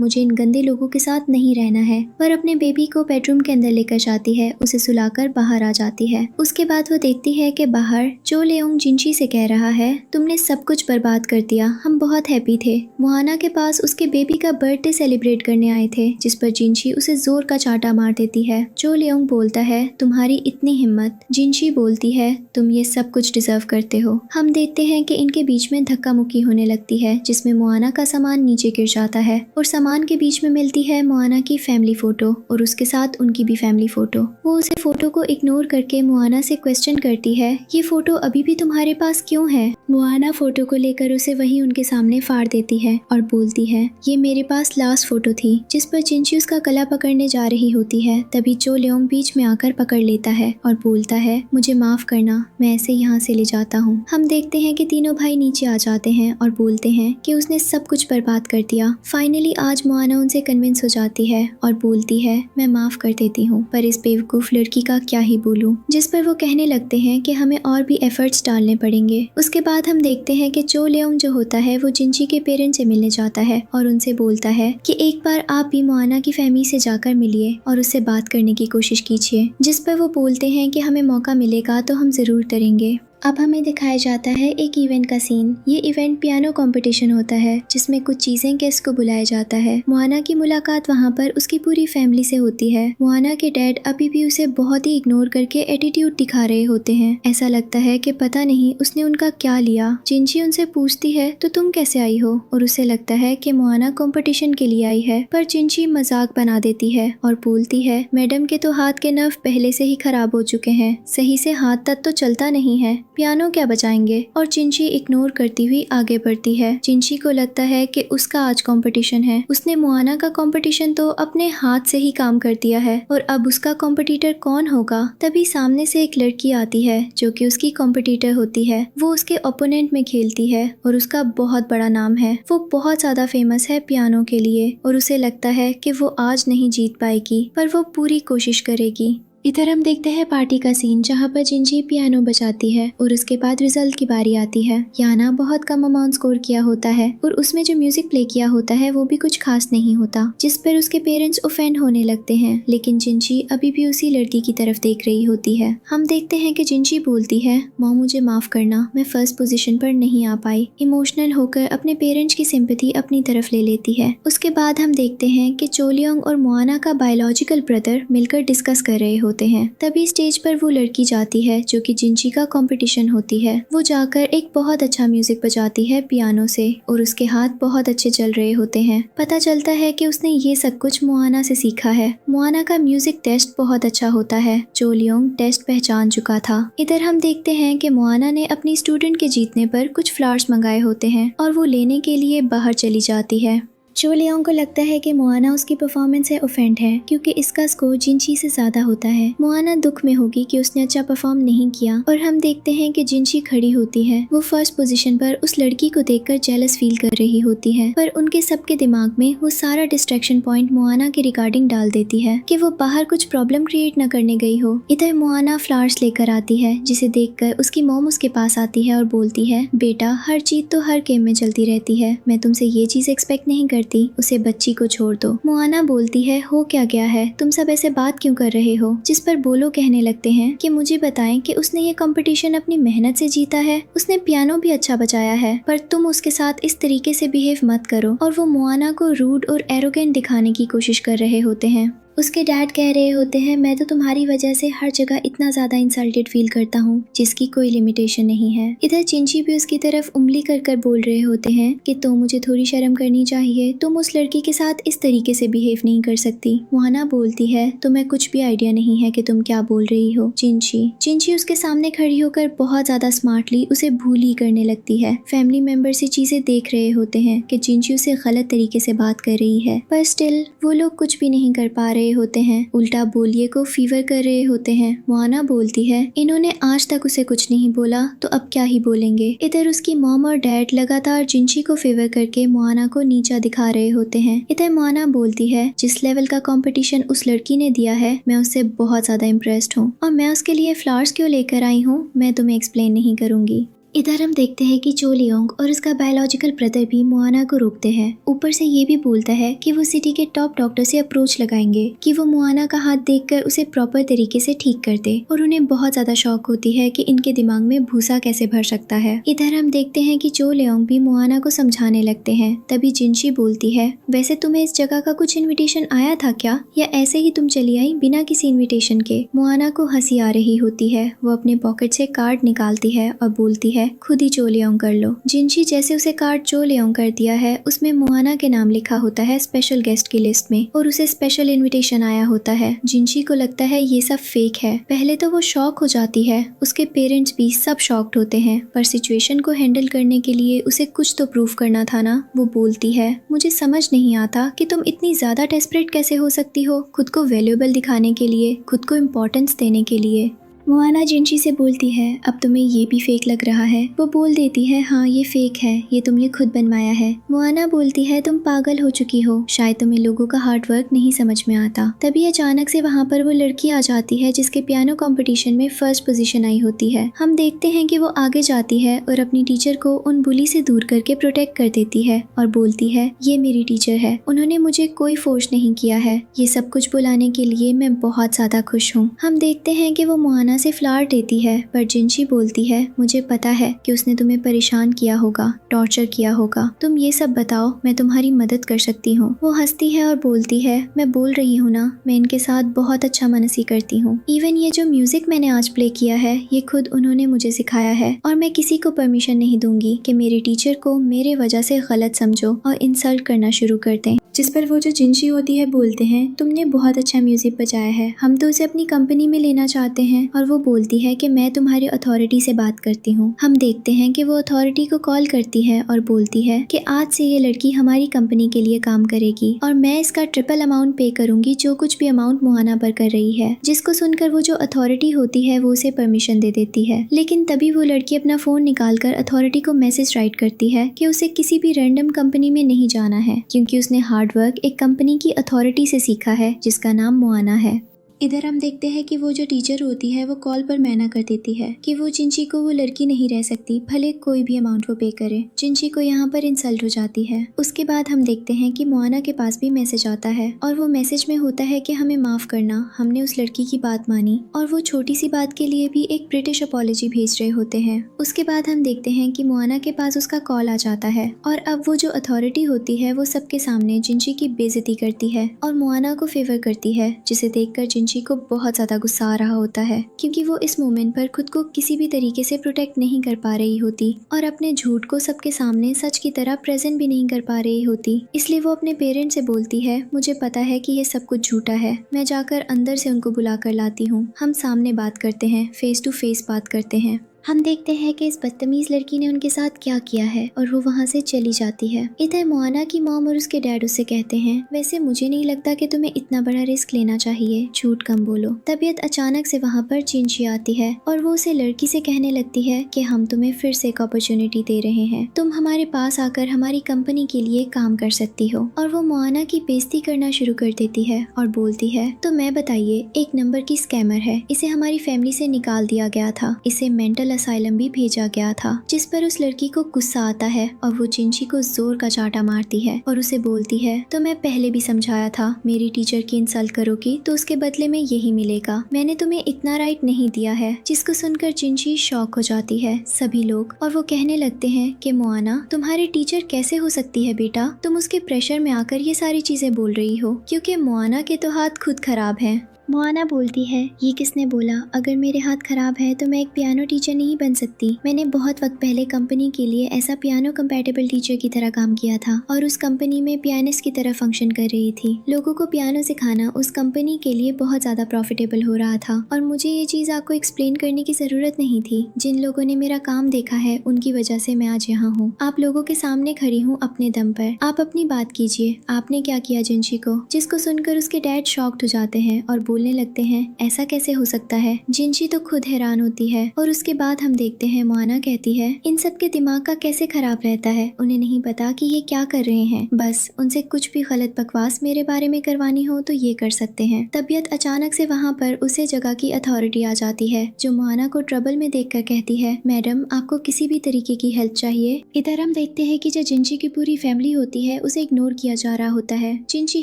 Speaker 1: मुझे इन गंदे लोगों के साथ नहीं रहना है। पर अपने बेबी को बेडरूम के अंदर लेकर जाती है, उसे सुलाकर बाहर आ जाती है। उसके बाद वो देखती है कि बाहर चो लियोंग जिनशी से कह रहा है तुमने सब कुछ बर्बाद कर दिया, हम बहुत हैप्पी थे। मोआना के पास उसके बेबी का बर्थडे सेलिब्रेट करने आए थे। जिस पर जिनशी उसे जोर का चांटा मार देती है। चो लियोंग बोलता है तुम्हारी इतनी हिम्मत। जिनशी बोलती है तुम ये सब कुछ डिजर्व करते हो। हम देखते हैं कि इनके बीच में धक्का मुक्की होने लगती है जिसमें मोआना का सामान नीचे गिर जाता है और सामान के बीच में मिलती है मोआना की फैमिली फोटो और उसके साथ उनकी भी फैमिली फोटो। वो उसे फोटो को इग्नोर करके मोआना से क्वेश्चन करती है ये फोटो अभी भी तुम्हारे पास क्यों है? मोआना फोटो को लेकर उसे वही उनके सामने फाड़ देती है और बोलती है ये मेरे पास लास्ट फोटो थी। जिस पर जिनशी उसका गला पकड़ने जा रही होती है तभी चो लियोंग बीच में आकर पकड़ लेता है और बोलता है मुझे माफ करना, मैं ऐसे यहाँ से ले जाता हूँ। हम देखते हैं कि तीनों भाई नीचे आ जाते हैं और बोलते हैं कि उसने सब कुछ बर्बाद कर दिया। फाइनली आज मोआना उनसे कन्विंस हो जाती है और बोलती है मैं माफ कर देती हूँ, पर इस बेवकूफ लड़की का क्या ही बोलूं। जिस पर वो कहने लगते हैं कि हमें और भी एफर्ट्स डालने पड़ेंगे। उसके बाद हम देखते हैं कि चो लियोंग जो होता है वो जिनशी के पेरेंट्स से मिलने जाता है और उनसे बोलता है कि एक बार आप भी मोआना की फैमिली से जाकर मिलिए और उससे बात करने की कोशिश कीजिए। जिस पर वो बोलते हैं कि हमें मौका मिलेगा तो हम जरूर करेंगे। अब हमें दिखाया जाता है एक इवेंट का सीन। ये इवेंट पियानो कंपटीशन होता है जिसमें कुछ चीजें गेस्ट को बुलाया जाता है। मोआना की मुलाकात वहाँ पर उसकी पूरी फैमिली से होती है। मोआना के डैड अभी भी उसे बहुत ही इग्नोर करके एटीट्यूड दिखा रहे होते हैं। ऐसा लगता है कि पता नहीं उसने उनका क्या लिया। जिनशी उनसे पूछती है तो तुम कैसे आई हो और उसे लगता है कि मोआना कंपटीशन के लिए आई है, पर जिनशी मजाक बना देती है और बोलती है मैडम के तो हाथ के नर्व पहले से ही खराब हो चुके हैं, सही से हाथ तक तो चलता नहीं है। पियानो क्या बजाएंगे। और जिनशी इग्नोर करती हुई आगे बढ़ती है। जिनशी को लगता है कि उसका आज कंपटीशन है। उसने मोआना का कंपटीशन तो अपने हाथ से ही काम कर दिया है और अब उसका कॉम्पिटिटर कौन होगा। तभी सामने से एक लड़की आती है जो कि उसकी कॉम्पिटिटर होती है। वो उसके ओपोनेंट में खेलती है और उसका बहुत बड़ा नाम है। वो बहुत ज्यादा फेमस है पियानो के लिए और उसे लगता है कि वो आज नहीं जीत पाएगी, पर वो पूरी कोशिश करेगी। इधर हम देखते हैं पार्टी का सीन जहाँ पर जिनशी पियानो बजाती है और उसके बाद रिजल्ट की बारी आती है। याना बहुत कम अमाउंट स्कोर किया होता है और उसमें जो म्यूजिक प्ले किया होता है वो भी कुछ खास नहीं होता, जिस पर उसके पेरेंट्स ऑफेंड होने लगते हैं। लेकिन जिनशी अभी भी उसी लड़की की तरफ देख रही होती है। हम देखते हैं कि जिनशी बोलती है, मॉम मुझे माफ करना, मैं फर्स्ट पोजीशन पर नहीं आ पाई। इमोशनल होकर अपने पेरेंट्स की सिंपैथी अपनी तरफ ले लेती है। उसके बाद हम देखते हैं कि चोलियोंग और मोआना का बायोलॉजिकल ब्रदर मिलकर डिस्कस कर रहे होते हैं। तभी स्टेज पर वो लड़की जाती है जो कि जिनशी का कंपटीशन होती है। वो जाकर एक बहुत अच्छा म्यूजिक बजाती है पियानो से और उसके हाथ बहुत अच्छे चल रहे होते हैं। पता चलता है कि उसने ये सब कुछ मोआना से सीखा है। मोआना का म्यूजिक टेस्ट बहुत अच्छा होता है। चोलियोंग टेस्ट पहचान चुका था। इधर हम देखते हैं कि मोआना ने अपनी स्टूडेंट के जीतने पर कुछ फ्लावर्स मंगाए होते हैं और वो लेने के लिए बाहर चली जाती है। चोलियोंग को लगता है कि मोआना उसकी परफॉर्मेंस से ऑफेंड है क्योंकि इसका स्कोर जिनशी से ज्यादा होता है। मोआना दुख में होगी कि उसने अच्छा परफॉर्म नहीं किया और हम देखते हैं कि जिनशी खड़ी होती है। वो फर्स्ट पोजीशन पर उस लड़की को देखकर जेलस फील कर रही होती है, पर उनके सबके दिमाग में वो सारा डिस्ट्रैक्शन पॉइंट मोआना के रिगार्डिंग डाल देती है कि वो बाहर कुछ प्रॉब्लम क्रिएट न करने गई हो। इधर मोआना फ्लावर्स लेकर आती है जिसे देखकर उसकी मॉम उसके पास आती है और बोलती है, बेटा हर चीज तो हर गेम में चलती रहती है, मैं तुमसे ये चीज एक्सपेक्ट नहीं करती, उसे बच्ची को छोड़ दो। मोआना बोलती है, हो क्या गया है, तुम सब ऐसे बात क्यों कर रहे हो। जिस पर बोलो कहने लगते हैं कि मुझे बताएं कि उसने ये कंपटीशन अपनी मेहनत से जीता है, उसने पियानो भी अच्छा बजाया है, पर तुम उसके साथ इस तरीके से बिहेव मत करो। और वो मोआना को रूड और एरोगेंट दिखाने की कोशिश कर रहे होते हैं। उसके डैड कह रहे होते हैं, मैं तो तुम्हारी वजह से हर जगह इतना ज्यादा इंसल्टेड फील करता हूँ जिसकी कोई लिमिटेशन नहीं है। इधर जिनशी भी उसकी तरफ उंगली कर कर बोल रहे होते हैं कि तो मुझे थोड़ी शर्म करनी चाहिए, तुम उस लड़की के साथ इस तरीके से बिहेव नहीं कर सकती। मोआना बोलती है, तुम्हें कुछ भी आइडिया नहीं है कि तुम क्या बोल रही हो। जिनशी उसके सामने खड़ी होकर बहुत ज्यादा स्मार्टली उसे भूली करने लगती है। फैमिली मेंबर से चीजें देख रहे होते हैं कि जिनशी उसे गलत तरीके से बात कर रही है, पर स्टिल वो लोग कुछ भी नहीं कर पा रहे होते हैं, उल्टा बोलिए को फीवर कर रहे होते हैं। मोआना बोलती है, इन्होंने आज तक उसे कुछ नहीं बोला तो अब क्या ही बोलेंगे। इधर उसकी मॉम और डैड लगातार जिनशी को फेवर करके मोआना को नीचा दिखा रहे होते हैं। इधर मोआना बोलती है, जिस लेवल का कंपटीशन उस लड़की ने दिया है मैं उससे बहुत ज्यादा इम्प्रेस्ड हूँ और मैं उसके लिए फ्लावर्स क्यों लेकर आई हूँ मैं तुम्हें एक्सप्लेन नहीं करूंगी। इधर हम देखते हैं कि चोलियोंग और उसका बायोलॉजिकल ब्रदर भी मोआना को रोकते हैं। ऊपर से ये भी बोलता है कि वो सिटी के टॉप डॉक्टर से अप्रोच लगाएंगे कि वो मोआना का हाथ देखकर उसे प्रॉपर तरीके से ठीक कर दे, और उन्हें बहुत ज्यादा शौक होती है कि इनके दिमाग में भूसा कैसे भर सकता है। इधर हम देखते हैं कि चोलियोंग भी मोआना को समझाने लगते हैं। तभी जिनशी बोलती है, वैसे तुम्हें इस जगह का कुछ इन्विटेशन आया था क्या, या ऐसे ही तुम चली आई बिना किसी इन्विटेशन के। मोआना को हंसी आ रही होती है। वो अपने पॉकेट से कार्ड निकालती है और बोलती है, खुद ही चोलियोंग कर लो। जिनशी जैसे उसे कार्ड चोलियोंग कर दिया है, उसमें मोआना के नाम लिखा होता है स्पेशल गेस्ट की लिस्ट में, और उसे स्पेशल इनविटेशन आया होता है। जिनशी को लगता है ये सब फेक है। पहले तो वो शॉक हो जाती है, उसके पेरेंट्स भी सब शॉक्ड होते हैं, पर सिचुएशन को हैंडल करने के लिए उसे कुछ तो प्रूफ करना था ना। वो बोलती है, मुझे समझ नहीं आता कि तुम इतनी ज्यादा डेस्परेट कैसे हो सकती हो, खुद को वैल्यूएबल दिखाने के लिए, खुद को इम्पोर्टेंस देने के लिए। मोआना जिनशी से बोलती है, अब तुम्हें ये भी फेक लग रहा है। वो बोल देती है, हाँ ये फेक है, ये तुमने खुद बनवाया है। मोआना बोलती है, तुम पागल हो चुकी हो, शायद तुम्हें लोगों का हार्ड वर्क नहीं समझ में आता। तभी अचानक से वहाँ पर वो लड़की आ जाती है जिसके पियानो कंपटीशन में फर्स्ट पोजीशन आई होती है। हम देखते हैं कि वो आगे जाती है और अपनी टीचर को उन बुली से दूर करके प्रोटेक्ट कर देती है और बोलती है, ये मेरी टीचर है, उन्होंने मुझे कोई फोर्स नहीं किया है, ये सब कुछ बुलाने के लिए मैं बहुत ज्यादा खुश हूँ। हम देखते हैं कि वो मोआना से फ्लावर देती है, पर जिनशी बोलती है, मुझे पता है कि उसने तुम्हें परेशान किया होगा, टॉर्चर किया होगा, तुम ये सब बताओ, मैं तुम्हारी मदद कर सकती हूँ। वो हंसती है और बोलती है, मैं बोल रही हूँ ना, मैं इनके साथ बहुत अच्छा मनसी करती हूँ। इवन ये जो म्यूजिक मैंने आज प्ले किया है, ये खुद उन्होंने मुझे सिखाया है, और मैं किसी को परमिशन नहीं दूंगी कि मेरी टीचर को मेरे वजह से गलत समझो और इंसल्ट करना शुरू कर दें। जिस पर वो जो जिनशी होती है बोलते हैं, तुमने बहुत अच्छा म्यूजिक बजाया है, हम तो उसे अपनी कंपनी में लेना चाहते हैं। और वो बोलती है कि मैं तुम्हारी अथॉरिटी से बात करती हूँ। हम देखते हैं कि वो अथॉरिटी को कॉल करती है और बोलती है कि आज से ये लड़की हमारी कंपनी के लिए काम करेगी और मैं इसका ट्रिपल अमाउंट पे करूंगी जो कुछ भी अमाउंट मोहाना पर कर रही है। जिसको सुनकर वो जो अथॉरिटी होती है वो उसे परमिशन दे देती है। लेकिन तभी वो लड़की अपना फोन निकालकर अथॉरिटी को मैसेज राइट करती है कि उसे किसी भी रैंडम कंपनी में नहीं जाना है, क्योंकि उसने हार्ड वर्क एक कंपनी की अथॉरिटी से सीखा है जिसका नाम मोहाना है। इधर हम देखते हैं कि वो जो टीचर होती है वो कॉल पर मना कर देती है कि वो जिंची को वो लड़की नहीं रह सकती, भले कोई भी अमाउंट वो पे करे। जिंची को यहाँ पर इंसल्ट हो जाती है। उसके बाद हम देखते हैं कि मोहाना के पास भी मैसेज आता है और वो मैसेज में होता है कि हमें माफ करना, हमने उस लड़की की बात मानी, और वो छोटी सी बात के लिए भी एक ब्रिटिश अपॉलॉजी भेज रहे होते हैं। उसके बाद हम देखते हैं कि मोहाना के पास उसका कॉल आ जाता है और अब वो जो अथॉरिटी होती है वो सबके सामने जिंची की बेइज्जती करती है और मोहाना को फेवर करती है, जिसे देखकर जिंची को बहुत ज्यादा गुस्सा आ रहा होता है क्योंकि वो इस मोमेंट पर खुद को किसी भी तरीके से प्रोटेक्ट नहीं कर पा रही होती और अपने झूठ को सबके सामने सच की तरह प्रेजेंट भी नहीं कर पा रही होती। इसलिए वो अपने पेरेंट्स से बोलती है, मुझे पता है कि ये सब कुछ झूठा है, मैं जाकर अंदर से उनको बुला कर लाती हूँ, हम सामने बात करते हैं, फेस टू फेस बात करते हैं। हम देखते हैं कि इस बदतमीज लड़की ने उनके साथ क्या किया है और वो वहाँ से चली जाती है। इधर मोहाना की मॉम और उसके डैड उससे कहते हैं, वैसे मुझे नहीं लगता कि तुम्हें इतना बड़ा रिस्क लेना चाहिए, झूठ कम बोलो। तबीयत अचानक से वहाँ पर जिंची आती है और वो उसे लड़की से कहने लगती है कि हम तुम्हें फिर से एक अपॉर्चुनिटी दे रहे हैं, तुम हमारे पास आकर हमारी कंपनी के लिए काम कर सकती हो। और वो मोहाना की बेइज्जती करना शुरू कर देती है और बोलती है, तो मैं बताइए, एक नंबर की स्कैमर है, इसे हमारी फैमिली से निकाल दिया गया था, इसे मेंटल असाइलम भी भेजा गया था। जिस पर उस लड़की को गुस्सा आता है और वो जिंची को जोर का चाटा मारती है और उसे बोलती है, तो मैं पहले भी समझाया था, मेरी टीचर की इंसल्ट करोगी तो उसके बदले में यही मिलेगा, मैंने तुम्हें इतना राइट नहीं दिया है। जिसको सुनकर जिंची शॉक हो जाती है सभी लोग और वो कहने लगते हैं कि मोहाना तुम्हारी टीचर कैसे हो सकती है बेटा, तुम उसके प्रेशर में आकर ये सारी चीजें बोल रही हो, क्योंकि मोहाना के तो हाथ खुद खराब हैं। मोहाना बोलती है, ये किसने बोला, अगर मेरे हाथ खराब है तो मैं एक पियानो टीचर नहीं बन सकती। मैंने बहुत वक्त पहले कंपनी के लिए ऐसा पियानो कंपैटिबल टीचर की तरह काम किया था और उस कंपनी में पियानिस्ट की तरह फंक्शन कर रही थी। लोगों को पियानो सिखाना उस कंपनी के लिए बहुत ज्यादा प्रॉफिटेबल हो रहा था और मुझे ये चीज आपको एक्सप्लेन करने की जरूरत नहीं थी। जिन लोगों ने मेरा काम देखा है उनकी वजह से मैं आज यहाँ हूँ, आप लोगों के सामने खड़ी हूँ अपने दम पर। आप अपनी बात कीजिए, आपने क्या किया जिंची को। जिसको सुनकर उसके डैड शॉक्ड हो जाते हैं और बोलने लगते हैं, ऐसा कैसे हो सकता है। जिंची तो खुद हैरान होती है और उसके बाद हम देखते हैं मोहाना कहती है, इन सब के दिमाग का कैसे खराब रहता है, उन्हें नहीं पता कि ये क्या कर रहे हैं, बस उनसे कुछ भी गलत बकवास मेरे बारे में करवानी हो तो ये कर सकते हैं। तबीयत अचानक से वहाँ पर उसे जगह की अथॉरिटी आ जाती है जो मोहाना को ट्रबल में देखकर कहती है, मैडम आपको किसी भी तरीके की हेल्प चाहिए। इधर हम देखते हैं कि जो जिंची की पूरी फैमिली होती है उसे इग्नोर किया जा रहा होता है। जिंची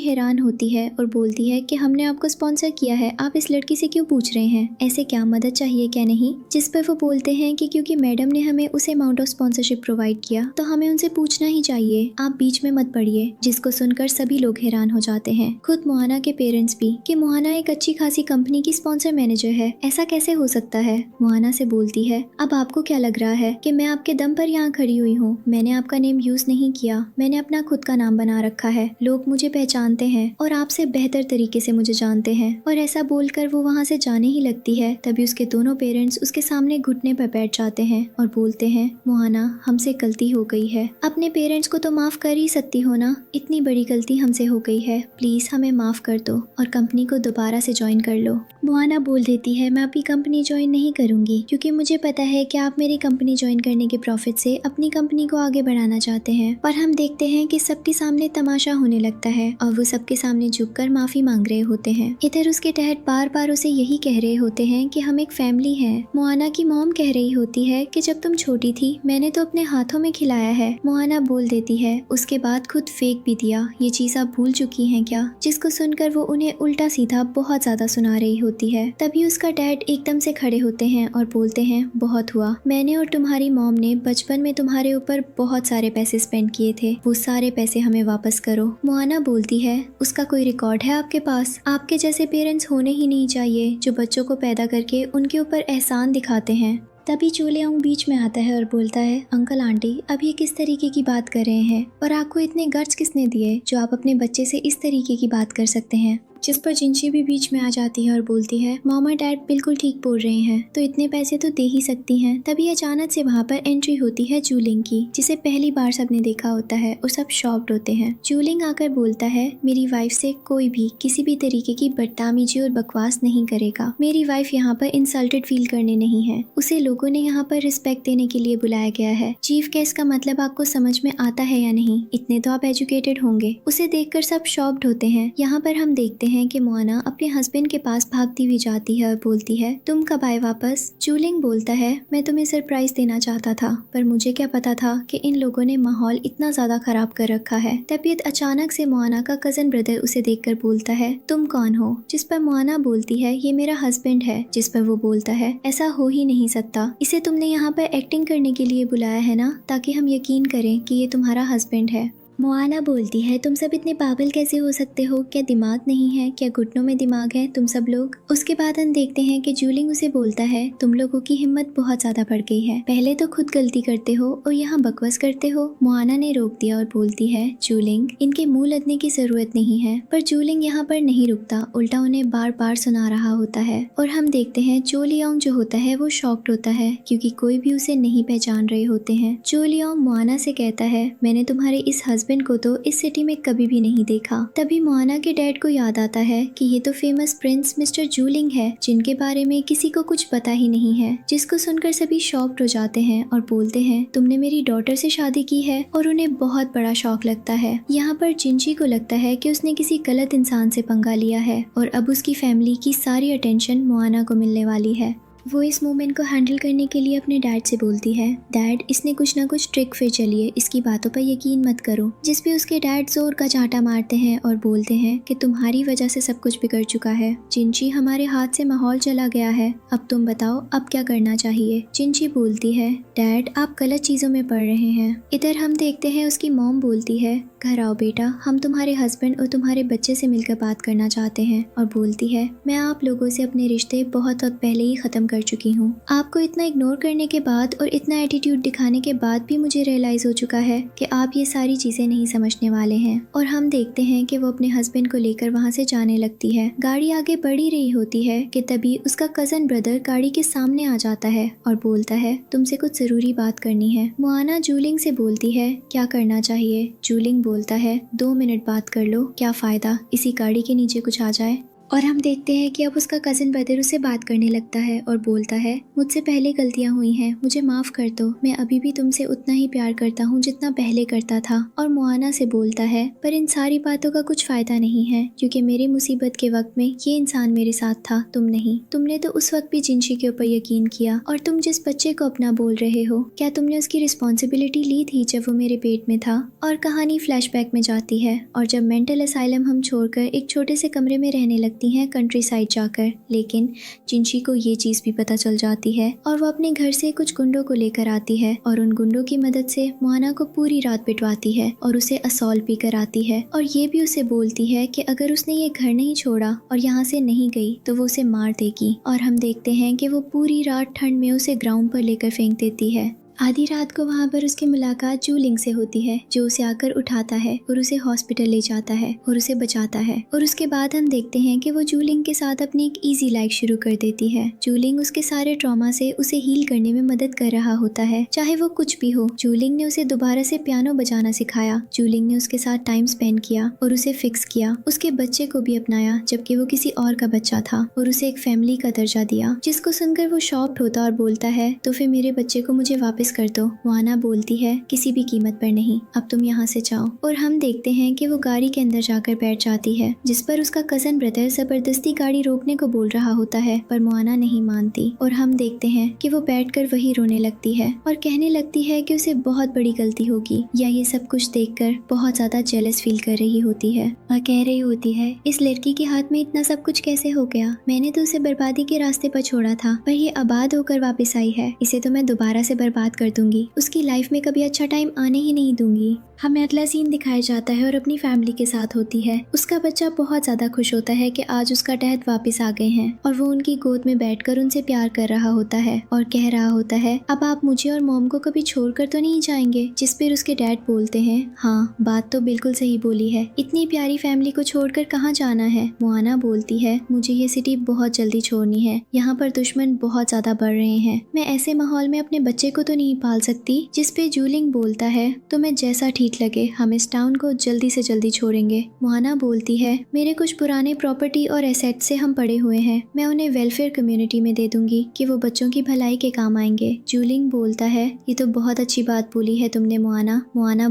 Speaker 1: हैरान होती है और बोलती है कि हमने आपको स्पॉन्सर किया है, आप इस लड़की से क्यों पूछ रहे हैं, ऐसे क्या मदद चाहिए क्या नहीं। जिस पर वो बोलते हैं कि क्योंकि मैडम ने हमें उस अमाउंट ऑफ स्पॉन्सरशिप प्रोवाइड किया तो हमें उनसे पूछना ही चाहिए, आप बीच में मत पड़िए। जिसको सुनकर सभी लोग हैरान हो जाते हैं, खुद मोहाना के पेरेंट्स भी, कि मोहाना एक अच्छी खासी कंपनी की स्पॉन्सर मैनेजर है, ऐसा कैसे हो सकता है। मोहाना से बोलती है, अब आपको क्या लग रहा है कि मैं आपके दम पर यहाँ खड़ी हुई हूँ, मैंने आपका नेम यूज नहीं किया, मैंने अपना खुद का नाम बना रखा है, लोग मुझे पहचानते हैं और आपसे बेहतर तरीके से मुझे जानते हैं। और ऐसा बोलकर वो वहाँ से जाने ही लगती है। तभी उसके दोनों पेरेंट्स उसके सामने घुटने पर बैठ जाते हैं और बोलते हैं, मोहाना हमसे गलती हो गई है, अपने पेरेंट्स को तो माफ कर ही सकती हो ना, इतनी बड़ी गलती हमसे हो गई है, प्लीज हमें माफ कर दो और कंपनी को दोबारा से ज्वाइन कर लो। मोहाना बोल देती है, मैं आपकी कंपनी ज्वाइन नहीं करूंगी क्योंकि मुझे पता है कि आप मेरी कंपनी ज्वाइन करने के प्रॉफिट से अपनी कंपनी को आगे बढ़ाना चाहते हैं। पर हम देखते हैं कि सबके सामने तमाशा होने लगता है और वो सबके सामने झुककर माफी मांग रहे होते हैं। इधर उसके डैड बार बार उसे यही कह रहे होते हैं कि हम एक फैमिली हैं। मोहाना की मॉम कह रही होती है कि जब तुम छोटी थी मैंने तो अपने हाथों में खिलाया है। मोहाना बोल देती है, उसके बाद खुद फेंक भी दिया, ये चीज आप भूल चुकी हैं क्या। जिसको सुनकर वो उन्हें उल्टा सीधा बहुत ज्यादा सुना रही होती है। तभी उसका डैड एकदम से खड़े होते हैं और बोलते हैं, बहुत हुआ, मैंने और तुम्हारी मॉम ने बचपन में तुम्हारे ऊपर बहुत सारे पैसे स्पेंड किए थे, वो सारे पैसे हमें वापस करो। मोहाना बोलती है, उसका कोई रिकॉर्ड है आपके पास, आपके जैसे पेरेंट्स होने ही नहीं चाहिए जो बच्चों को पैदा करके उनके ऊपर एहसान दिखाते हैं। तभी चूलेओंग बीच में आता है और बोलता है, अंकल आंटी अब ये किस तरीके की बात कर रहे हैं और आपको इतने गट्स किसने दिए जो आप अपने बच्चे से इस तरीके की बात कर सकते हैं। जिस पर जिनशी भी बीच में आ जाती है और बोलती है मॉम और डैड बिल्कुल ठीक बोल रहे हैं, तो इतने पैसे तो दे ही सकती हैं। तभी अचानक से वहाँ पर एंट्री होती है जूलिंग की, जिसे पहली बार सबने देखा होता है और सब शॉक्ड होते हैं। जूलिंग आकर बोलता है मेरी वाइफ से कोई भी किसी भी तरीके की बदतमीजी और बकवास नहीं करेगा। मेरी वाइफ यहाँ पर इंसल्टेड फील करने नहीं है, उसे लोगों ने यहाँ पर रिस्पेक्ट देने के लिए बुलाया गया है। चीफ गेस्ट का मतलब आपको समझ में आता है या नहीं? इतने तो आप एजुकेटेड होंगे। उसे देखकर सब शॉक्ड होते हैं। यहाँ पर हम देखते हैं कि मोआना अपने हस्बैंड के पास भागती हुई जाती है और बोलती है तुम कब आए वापस? जूलिंग बोलता है मैं तुम्हें सरप्राइज देना चाहता था, पर मुझे क्या पता था कि इन लोगों ने माहौल इतना ज्यादा खराब कर रखा है। तबीयत अचानक से मोआना का कजन ब्रदर उसे देखकर बोलता है तुम कौन हो? जिस पर मोआना बोलती है ये मेरा हस्बैंड है। जिस पर वो बोलता है ऐसा हो ही नहीं सकता, इसे तुमने यहाँ पर एक्टिंग करने के लिए बुलाया है ना, ताकि हम यकीन करें कि ये तुम्हारा हस्बैंड है। मोआना बोलती है तुम सब इतने पागल कैसे हो सकते हो? क्या दिमाग नहीं है? क्या घुटनों में दिमाग है तुम सब लोग? उसके बाद हम देखते हैं कि जूलिंग उसे बोलता है तुम लोगों की हिम्मत बहुत ज्यादा बढ़ गई है। पहले तो खुद गलती करते हो और यहाँ बकवास करते हो। मोआना ने रोक दिया और बोलती है जूलिंग इनके मुंह लदने की जरूरत नहीं है। पर जूलिंग यहाँ पर नहीं रुकता, उल्टा उन्हें बार बार सुना रहा होता है। और हम देखते हैं जो लियोंग जो होता है वो शॉक्ड होता है, क्योंकि कोई भी उसे नहीं पहचान रहे होते हैं। जो लियोंग मोआना से कहता है मैंने तुम्हारे इस हस्बैंड को तो इस सिटी में कभी भी नहीं देखा। तभी मोआना के डैड को याद आता है कि ये तो फेमस प्रिंस मिस्टर जूलिंग है, जिनके बारे में किसी को कुछ पता ही नहीं है। जिसको सुनकर सभी शॉक्ड हो जाते हैं और बोलते हैं तुमने मेरी डॉटर से शादी की है, और उन्हें बहुत बड़ा शौक लगता है। यहाँ पर जिनशी को लगता है कि उसने किसी गलत इंसान से पंगा लिया है और अब उसकी फैमिली की सारी अटेंशन मोआना को मिलने वाली है। वो इस मोमेंट को हैंडल करने के लिए अपने डैड से बोलती है डैड इसने कुछ ना कुछ ट्रिक फिर चलिए, इसकी बातों पर यकीन मत करो। जिस पे उसके डैड जोर का चांटा मारते हैं और बोलते हैं कि तुम्हारी वजह से सब कुछ बिगड़ चुका है जिनशी, हमारे हाथ से माहौल चला गया है, अब तुम बताओ अब क्या करना चाहिए। जिनशी बोलती है डैड आप गलत चीजों में पड़ रहे हैं। इधर हम देखते हैं उसकी मॉम बोलती है घर आओ बेटा, हम तुम्हारे हस्बैंड और तुम्हारे बच्चे से मिलकर बात करना चाहते हैं। और बोलती है मैं आप लोगों से अपने रिश्ते बहुत वक्त पहले ही खत्म कर चुकी हूँ। आपको इतना इग्नोर करने के बाद और इतना एटीट्यूड दिखाने के बाद भी मुझे रियलाइज हो चुका है कि आप ये सारी चीजें नहीं समझने वाले हैं। और हम देखते हैं कि वो अपने हस्बैंड को लेकर वहाँ से जाने लगती है। गाड़ी आगे बढ़ ही रही होती है कि तभी उसका कजन ब्रदर गाड़ी के सामने आ जाता है और बोलता है तुमसे कुछ जरूरी बात करनी है। मोआना जूलिंग से बोलती है क्या करना चाहिए? जूलिंग बोलता है 2 मिनट बात कर लो, क्या फायदा इसी गाड़ी के नीचे कुछ आ जाए। और हम देखते हैं कि अब उसका कजिन ब्रदर उससे बात करने लगता है और बोलता है मुझसे पहले गलतियां हुई हैं, मुझे माफ कर दो, मैं अभी भी तुमसे उतना ही प्यार करता हूँ जितना पहले करता था। और मोआना से बोलता है पर इन सारी बातों का कुछ फायदा नहीं है, क्योंकि मेरी मुसीबत के वक्त में ये इंसान मेरे साथ था, तुम नहीं। तुमने तो उस वक्त भी जिनशी के ऊपर यकीन किया, और तुम जिस बच्चे को अपना बोल रहे हो, क्या तुमने उसकी रिस्पॉन्सिबिलिटी ली थी जब वो मेरे पेट में था? और कहानी फ्लैशबैक में जाती है और जब मेंटल असाइलम हम छोड़कर एक छोटे से कमरे में रहने लगती हैं कंट्री साइड जाकर। लेकिन जिनशी को ये चीज भी पता चल जाती है और वो अपने घर से कुछ गुंडों को लेकर आती है और उन गुंडों की मदद से मोआना को पूरी रात पिटवाती है और उसे असॉल्ट भी कराती है। और ये भी उसे बोलती है कि अगर उसने ये घर नहीं छोड़ा और यहाँ से नहीं गई तो वो उसे मार देगी। और हम देखते हैं कि वो पूरी रात ठंड में उसे ग्राउंड पर लेकर फेंक देती है। आधी रात को वहाँ पर उसकी मुलाकात जूलिंग से होती है, जो उसे आकर उठाता है और उसे हॉस्पिटल ले जाता है और उसे बचाता है। और उसके बाद हम देखते हैं कि वो जूलिंग के साथ अपनी एक इजी लाइफ शुरू कर देती है। जूलिंग उसके सारे ट्रॉमा से उसे हील करने में मदद कर रहा होता है, चाहे वो कुछ भी हो। जूलिंग ने उसे दोबारा से पियानो बजाना सिखाया, जूलिंग ने उसके साथ टाइम स्पेंड किया और उसे फिक्स किया, उसके बच्चे को भी अपनाया जबकि वो किसी और का बच्चा था, और उसे एक फैमिली का दर्जा दिया। जिसको सुनकर वो शॉक्ड होता और बोलता है तो फिर मेरे बच्चे को मुझे वापस कर दो। मोआना बोलती है किसी भी कीमत पर नहीं, अब तुम यहाँ से जाओ। और हम देखते हैं कि वो गाड़ी के अंदर जाकर बैठ जाती है, जिस पर उसका कजन ब्रदर जबरदस्ती गाड़ी रोकने को बोल रहा होता है, पर मोआना नहीं मानती। और हम देखते हैं कि वो बैठकर वही रोने लगती है और कहने लगती है कि उसे बहुत बड़ी गलती होगी, या ये सब कुछ देखकर बहुत ज्यादा जेलस फील कर रही होती है और कह रही होती है इस लड़की के हाथ में इतना सब कुछ कैसे हो गया? मैंने तो उसे बर्बादी के रास्ते पर छोड़ा था, पर ये आबाद होकर वापस आई है, इसे तो मैं दोबारा से बर्बाद कर दूंगी, उसकी लाइफ में कभी अच्छा टाइम आने ही नहीं दूंगी। हमें अगला सीन दिखाया जाता है और अपनी फैमिली के साथ होती है। उसका बच्चा बहुत ज्यादा खुश होता है कि आज उसका डैड वापस आ गए हैं और वो उनकी गोद में बैठकर उनसे प्यार कर रहा होता है और कह रहा होता है, अब आप मुझे और मॉम को कभी छोड़कर तो नहीं जाएंगे। जिस पर उसके डैड बोलते हैं, हाँ बात तो बिल्कुल सही बोली है, इतनी प्यारी फैमिली को छोड़कर कहाँ जाना है। मोआना बोलती है, मुझे ये सिटी बहुत जल्दी छोड़नी है, यहाँ पर दुश्मन बहुत ज्यादा बढ़ रहे हैं, मैं ऐसे माहौल में अपने बच्चे को तो नहीं पाल सकती। जिस पे जूलिंग बोलता है, तो मैं जैसा ठीक लगे हम इस टाउन को जल्दी से जल्दी छोड़ेंगे। मोआना बोलती है, मेरे कुछ पुराने प्रॉपर्टी और एसेट से हम पड़े हुए हैं, मैं उन्हें वेलफेयर कम्युनिटी में दे दूंगी कि वो बच्चों की भलाई के काम आएंगे। जूलिंग बोलता है, ये तो बहुत अच्छी बात बोली है तुमने मोआना। मोआना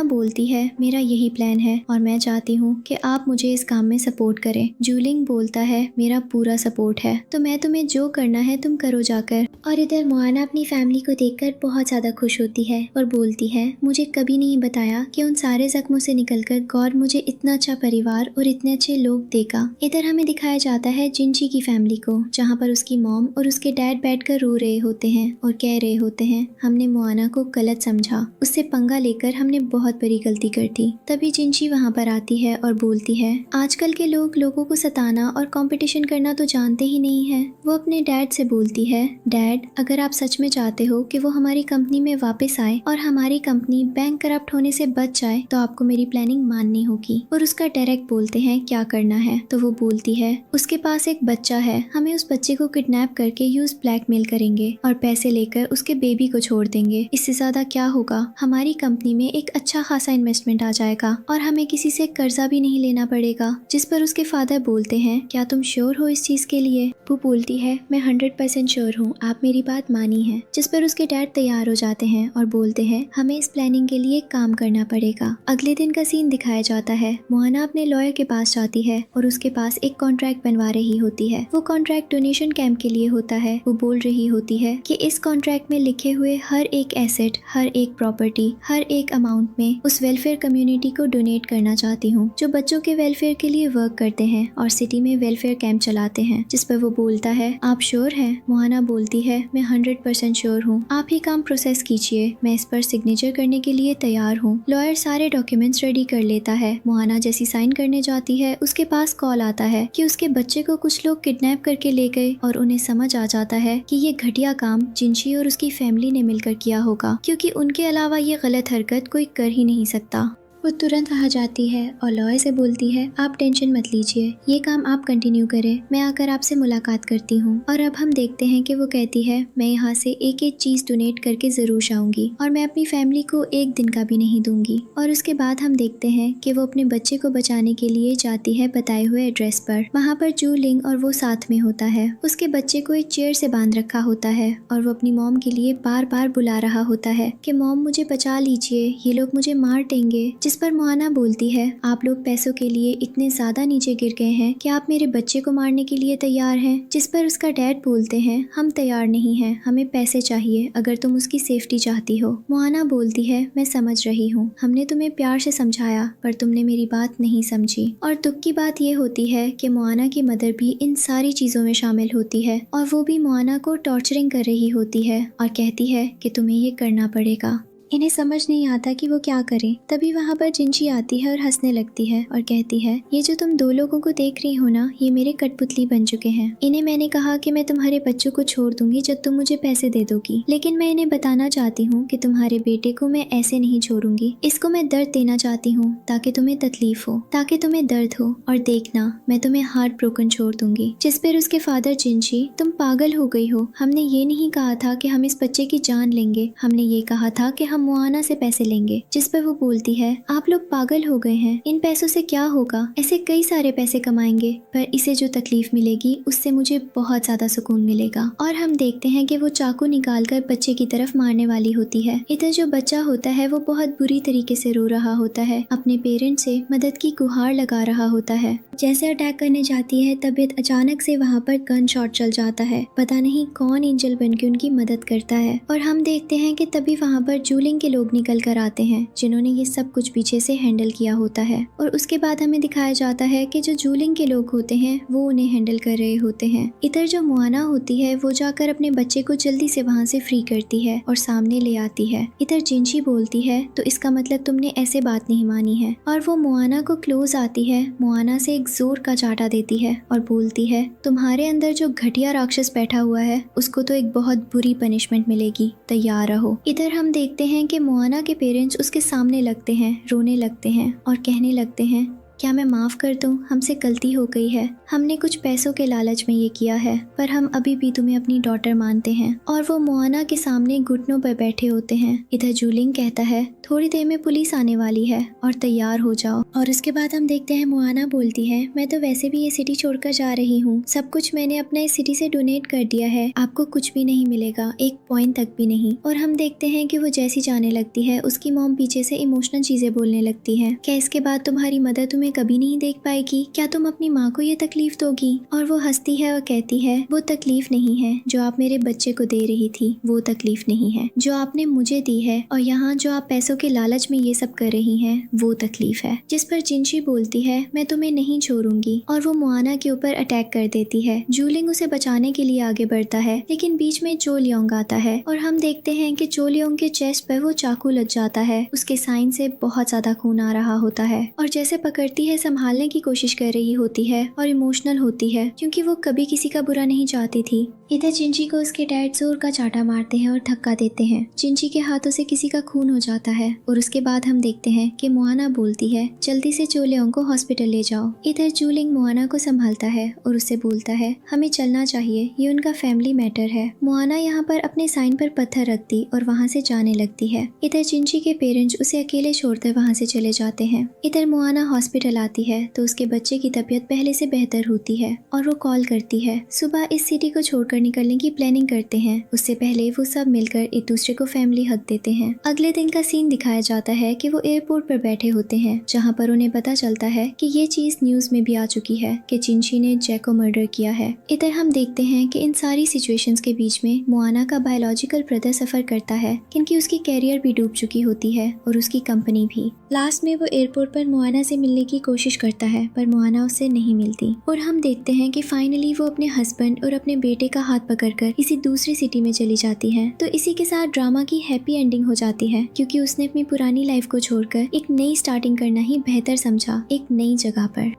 Speaker 1: बोलती है, मेरा यही प्लान है और मैं चाहती हूँ कि आप मुझे इस काम में सपोर्ट करें। जूलिंग बोलता है, मेरा पूरा सपोर्ट है, तो मैं तुम्हें जो करना है तुम करो जाकर। और इधर मोआना अपनी फैमिली को देखकर बहुत ज्यादा खुश होती है और बोलती है, मुझे कभी नहीं बताया कि उन सारे जख्मों से निकलकर गॉड मुझे इतना अच्छा परिवार और इतने अच्छे लोग देगा। इधर हमें दिखाया जाता है जिनची की फैमिली को, जहाँ पर उसकी मॉम और उसके डैड बैठकर रो रहे होते हैं और कह रहे होते हैं, हमने मोआना को गलत समझा, उससे पंगा लेकर हमने बहुत बड़ी गलती कर दी। तभी जिनची वहाँ पर आती है और बोलती है, आजकल के लोग लोगों को सताना और कंपटीशन करना तो जानते ही नहीं है। वो अपने डैड से बोलती है, डैड अगर आप सच में चाहते हो कि वो हमारी कंपनी में वापस आए और हमारी कंपनी बैंक करप्ट होने से बच जाए, तो आपको मेरी प्लानिंग माननी होगी। और उसका डायरेक्ट बोलते हैं, क्या करना है। तो वो बोलती है, उसके पास एक बच्चा है, हमें उस बच्चे को किडनैप करके यूज ब्लैकमेल करेंगे और पैसे लेकर उसके बेबी को छोड़ देंगे। इससे ज्यादा क्या होगा, हमारी कंपनी में एक अच्छा खासा इन्वेस्टमेंट आ जाएगा और हमें किसी से कर्जा भी नहीं लेना पड़ेगा। जिस पर उसके फादर बोलते हैं, क्या तुम श्योर हो इस चीज के लिए। वो बोलती है, मैं 100% श्योर हूँ, आप मेरी बात मानी है। जिस पर उसके डैड तैयार हो जाते हैं और बोलते हैं, हमें इस प्लानिंग के लिए काम करना पड़ेगा। अगले दिन का सीन दिखाया जाता है। मोआना अपने लॉयर के पास जाती है और उसके पास एक कॉन्ट्रैक्ट बनवा रही होती है। वो कॉन्ट्रैक्ट डोनेशन कैंप के लिए होता है। वो बोल रही होती है कि इस कॉन्ट्रैक्ट में लिखे हुए हर एक एसेट, हर एक प्रॉपर्टी, हर एक अमाउंट में उस वेलफेयर कम्युनिटी को डोनेट करना चाहती हूँ जो बच्चों के वेलफेयर के लिए वर्क करते हैं और सिटी में वेलफेयर कैंप चलाते हैं। जिस पर वो बोलता है, आप श्योर हैं। मोआना बोलती है, मैं 100% श्योर हूँ, आप ही काम प्रोसेस कीजिए, मैं इस पर सिग्नेचर करने के लिए तैयार हूँ। लॉयर सारे डॉक्यूमेंट्स रेडी कर लेता है। मोआना जैसी साइन करने जाती है, उसके पास कॉल आता है कि उसके बच्चे को कुछ लोग किडनैप करके ले गए और उन्हें समझ आ जाता है कि ये घटिया काम जिनची और उसकी फैमिली ने मिलकर किया होगा, क्योंकि उनके अलावा ये गलत हरकत कोई कर ही नहीं सकता। वो तुरंत वहाँ जाती है और लॉयर से बोलती है, आप टेंशन मत लीजिए, ये काम आप कंटिन्यू करें, मैं आकर आपसे मुलाकात करती हूँ। और अब हम देखते हैं कि वो कहती है, मैं यहाँ से एक एक चीज डोनेट करके जरूर जाऊंगी और मैं अपनी फैमिली को एक दिन का भी नहीं दूंगी। और उसके बाद हम देखते हैं कि वो अपने बच्चे को बचाने के लिए जाती है बताए हुए एड्रेस पर। वहाँ पर जू लिंग और वो साथ में होता है। उसके बच्चे को एक चेयर से बांध रखा होता है और वो अपनी मॉम के लिए बार बार बुला रहा होता है कि मॉम मुझे बचा लीजिए, ये लोग मुझे मार देंगे। जिस पर मोआना बोलती है, आप लोग पैसों के लिए इतने ज्यादा नीचे गिर गए हैं कि आप मेरे बच्चे को मारने के लिए तैयार हैं। जिस पर उसका डैड बोलते हैं, हम तैयार नहीं हैं, हमें पैसे चाहिए अगर तुम उसकी सेफ्टी चाहती हो। मोआना बोलती है, मैं समझ रही हूँ, हमने तुम्हें प्यार से समझाया पर तुमने मेरी बात नहीं समझी। और दुख की बात ये होती है कि मोआना की मदर भी इन सारी चीजों में शामिल होती है और वो भी मोआना को टॉर्चरिंग कर रही होती है और कहती है कि तुम्हें ये करना पड़ेगा। इन्हें समझ नहीं आता कि वो क्या करें। तभी वहाँ पर जिनची आती है और हंसने लगती है और कहती है, ये जो तुम दो लोगों को देख रही हो ना, ये मेरे कठपुतली बन चुके हैं। इन्हें मैंने कहा कि मैं तुम्हारे बच्चों को छोड़ दूंगी जब तुम मुझे पैसे दे दोगी, लेकिन मैं इन्हें बताना चाहती हूँ कि तुम्हारे बेटे को मैं ऐसे नहीं छोड़ूंगी। इसको मैं दर्द देना चाहती हूँ ताकि तुम्हें तकलीफ हो, ताकि तुम्हें दर्द हो, और देखना मैं तुम्हें हार्ट ब्रोकन छोड़ दूंगी। जिस पर उसके फादर, जिनची तुम पागल हो गई हो, हमने ये नहीं कहा था कि हम इस बच्चे की जान लेंगे, हमने ये कहा था कि हम मोआना से पैसे लेंगे। जिस पर वो बोलती है, आप लोग पागल हो गए हैं, इन पैसों से क्या होगा, ऐसे कई सारे पैसे कमाएंगे, पर इसे जो तकलीफ मिलेगी उससे मुझे बहुत ज्यादा सुकून मिलेगा। और हम देखते हैं कि वो चाकू निकालकर बच्चे की तरफ मारने वाली होती है। इधर जो बच्चा होता है वो बहुत बुरी तरीके से रो रहा होता है, अपने पेरेंट्स से मदद की गुहार लगा रहा होता है। जैसे अटैक करने जाती है तबीयत अचानक से वहाँ पर गन शॉट चल जाता है। पता नहीं कौन एंजल बन के उनकी मदद करता है और हम देखते हैं कि तभी वहाँ पर जूलिंग जूलिंग के लोग निकल कर आते हैं जिन्होंने ये सब कुछ पीछे से हैंडल किया होता है। और उसके बाद हमें दिखाया जाता है कि जो जूलिंग के लोग होते हैं वो उन्हें हैंडल कर रहे होते हैं। इधर जो मोआना होती है वो जाकर अपने बच्चे को जल्दी से वहाँ से फ्री करती है और सामने ले आती है। इधर जिनशी बोलती है तो इसका मतलब तुमने ऐसे बात नहीं मानी है, और वो मोआना को क्लोज आती है, मोआना से एक जोर का चाटा देती है और बोलती है तुम्हारे अंदर जो घटिया राक्षस बैठा हुआ है उसको तो एक बहुत बुरी पनिशमेंट मिलेगी, तैयार रहो। इधर हम देखते हैं कि मोआना के पेरेंट्स उसके सामने लगते हैं, रोने लगते हैं और कहने लगते हैं क्या मैं माफ़ कर दूं, हमसे गलती हो गई है, हमने कुछ पैसों के लालच में ये किया है, पर हम अभी भी तुम्हें अपनी डॉटर मानते हैं। और वो मोआना के सामने घुटनों पर बैठे होते हैं। इधर जूलिंग कहता है थोड़ी देर में पुलिस आने वाली है और तैयार हो जाओ। और उसके बाद हम देखते हैं मोआना बोलती है मैं तो वैसे भी ये सिटी छोड़कर जा रही हूँ, सब कुछ मैंने अपना इस सिटी से डोनेट कर दिया है, आपको कुछ भी नहीं मिलेगा, एक पॉइंट तक भी नहीं। और हम देखते हैं कि वो जैसी जाने लगती है उसकी मॉम पीछे से इमोशनल चीजें बोलने लगती है। क्या इसके बाद तुम्हारी मदर तुम्हें कभी नहीं देख पाएगी, क्या तुम अपनी माँ को ये तकलीफ दोगी? और वो हंसती है और कहती है वो तकलीफ नहीं है जो आप मेरे बच्चे को दे रही थी, वो तकलीफ नहीं है जो आपने मुझे दी है, और यहाँ जो आप पैसों के लालच में ये सब कर रही हैं वो तकलीफ है। जिस पर जिनशी बोलती है मैं तुम्हें नहीं छोड़ूंगी, और वो मोआना के ऊपर अटैक कर देती है। जूलिंग उसे बचाने के लिए आगे बढ़ता है लेकिन बीच में चो लियोंग आता है और हम देखते हैं कि चो लियोंग के चेस्ट पर वो चाकू लग जाता है, उसके साइन से बहुत ज्यादा खून आ रहा होता है और जैसे पकड़ती है संभालने की कोशिश कर रही होती है और इमोशनल होती है क्योंकि वो कभी किसी का बुरा नहीं चाहती थी। इधर जिनशी को उसके डैड जोर का चाटा मारते हैं और धक्का देते हैं। जिनशी के हाथों से किसी का खून हो जाता है और उसके बाद हम देखते हैं कि मोआना बोलती है जल्दी से चो लियोंग को हॉस्पिटल ले जाओ। इधर जूलिंग मोआना को संभालता है और उससे बोलता है हमें चलना चाहिए, ये उनका फैमिली मैटर है। मोआना यहाँ पर अपने साइन पर पत्थर रखती और वहाँ से जाने लगती है। इधर जिनशी के पेरेंट्स उसे अकेले छोड़कर वहाँ से चले जाते हैं। इधर मोआना हॉस्पिटल आती है तो उसके बच्चे की तबीयत पहले से बेहतर होती है और वो कॉल करती है। सुबह इस सिटी को छोड़कर निकलने की प्लानिंग करते हैं, उससे पहले वो सब मिलकर एक दूसरे को फैमिली हग देते हैं। अगले दिन का सीन दिखाया जाता है कि वो एयरपोर्ट पर बैठे होते हैं जहाँ पर उन्हें पता चलता है कि ये चीज न्यूज में भी आ चुकी है कि जिनशी ने जैक को मर्डर किया है। इधर हम देखते हैं कि इन सारी सिचुएशंस के बीच में मोआना का बायोलॉजिकल ब्रदर सफर करता है क्योंकि उसकी कैरियर भी डूब चुकी होती है और उसकी कंपनी भी। लास्ट में वो एयरपोर्ट पर मोआना से मिलने की कोशिश करता है पर मोआना उससे नहीं मिलती और हम देखते हैं कि फाइनली वो अपने हस्बैंड और अपने बेटे का हाथ पकड़कर किसी दूसरी सिटी में चली जाती है। तो इसी के साथ ड्रामा की हैप्पी एंडिंग हो जाती है क्योंकि उसने अपनी पुरानी लाइफ को छोड़कर एक नई स्टार्टिंग करना ही बेहतर समझा, एक नई जगह पर।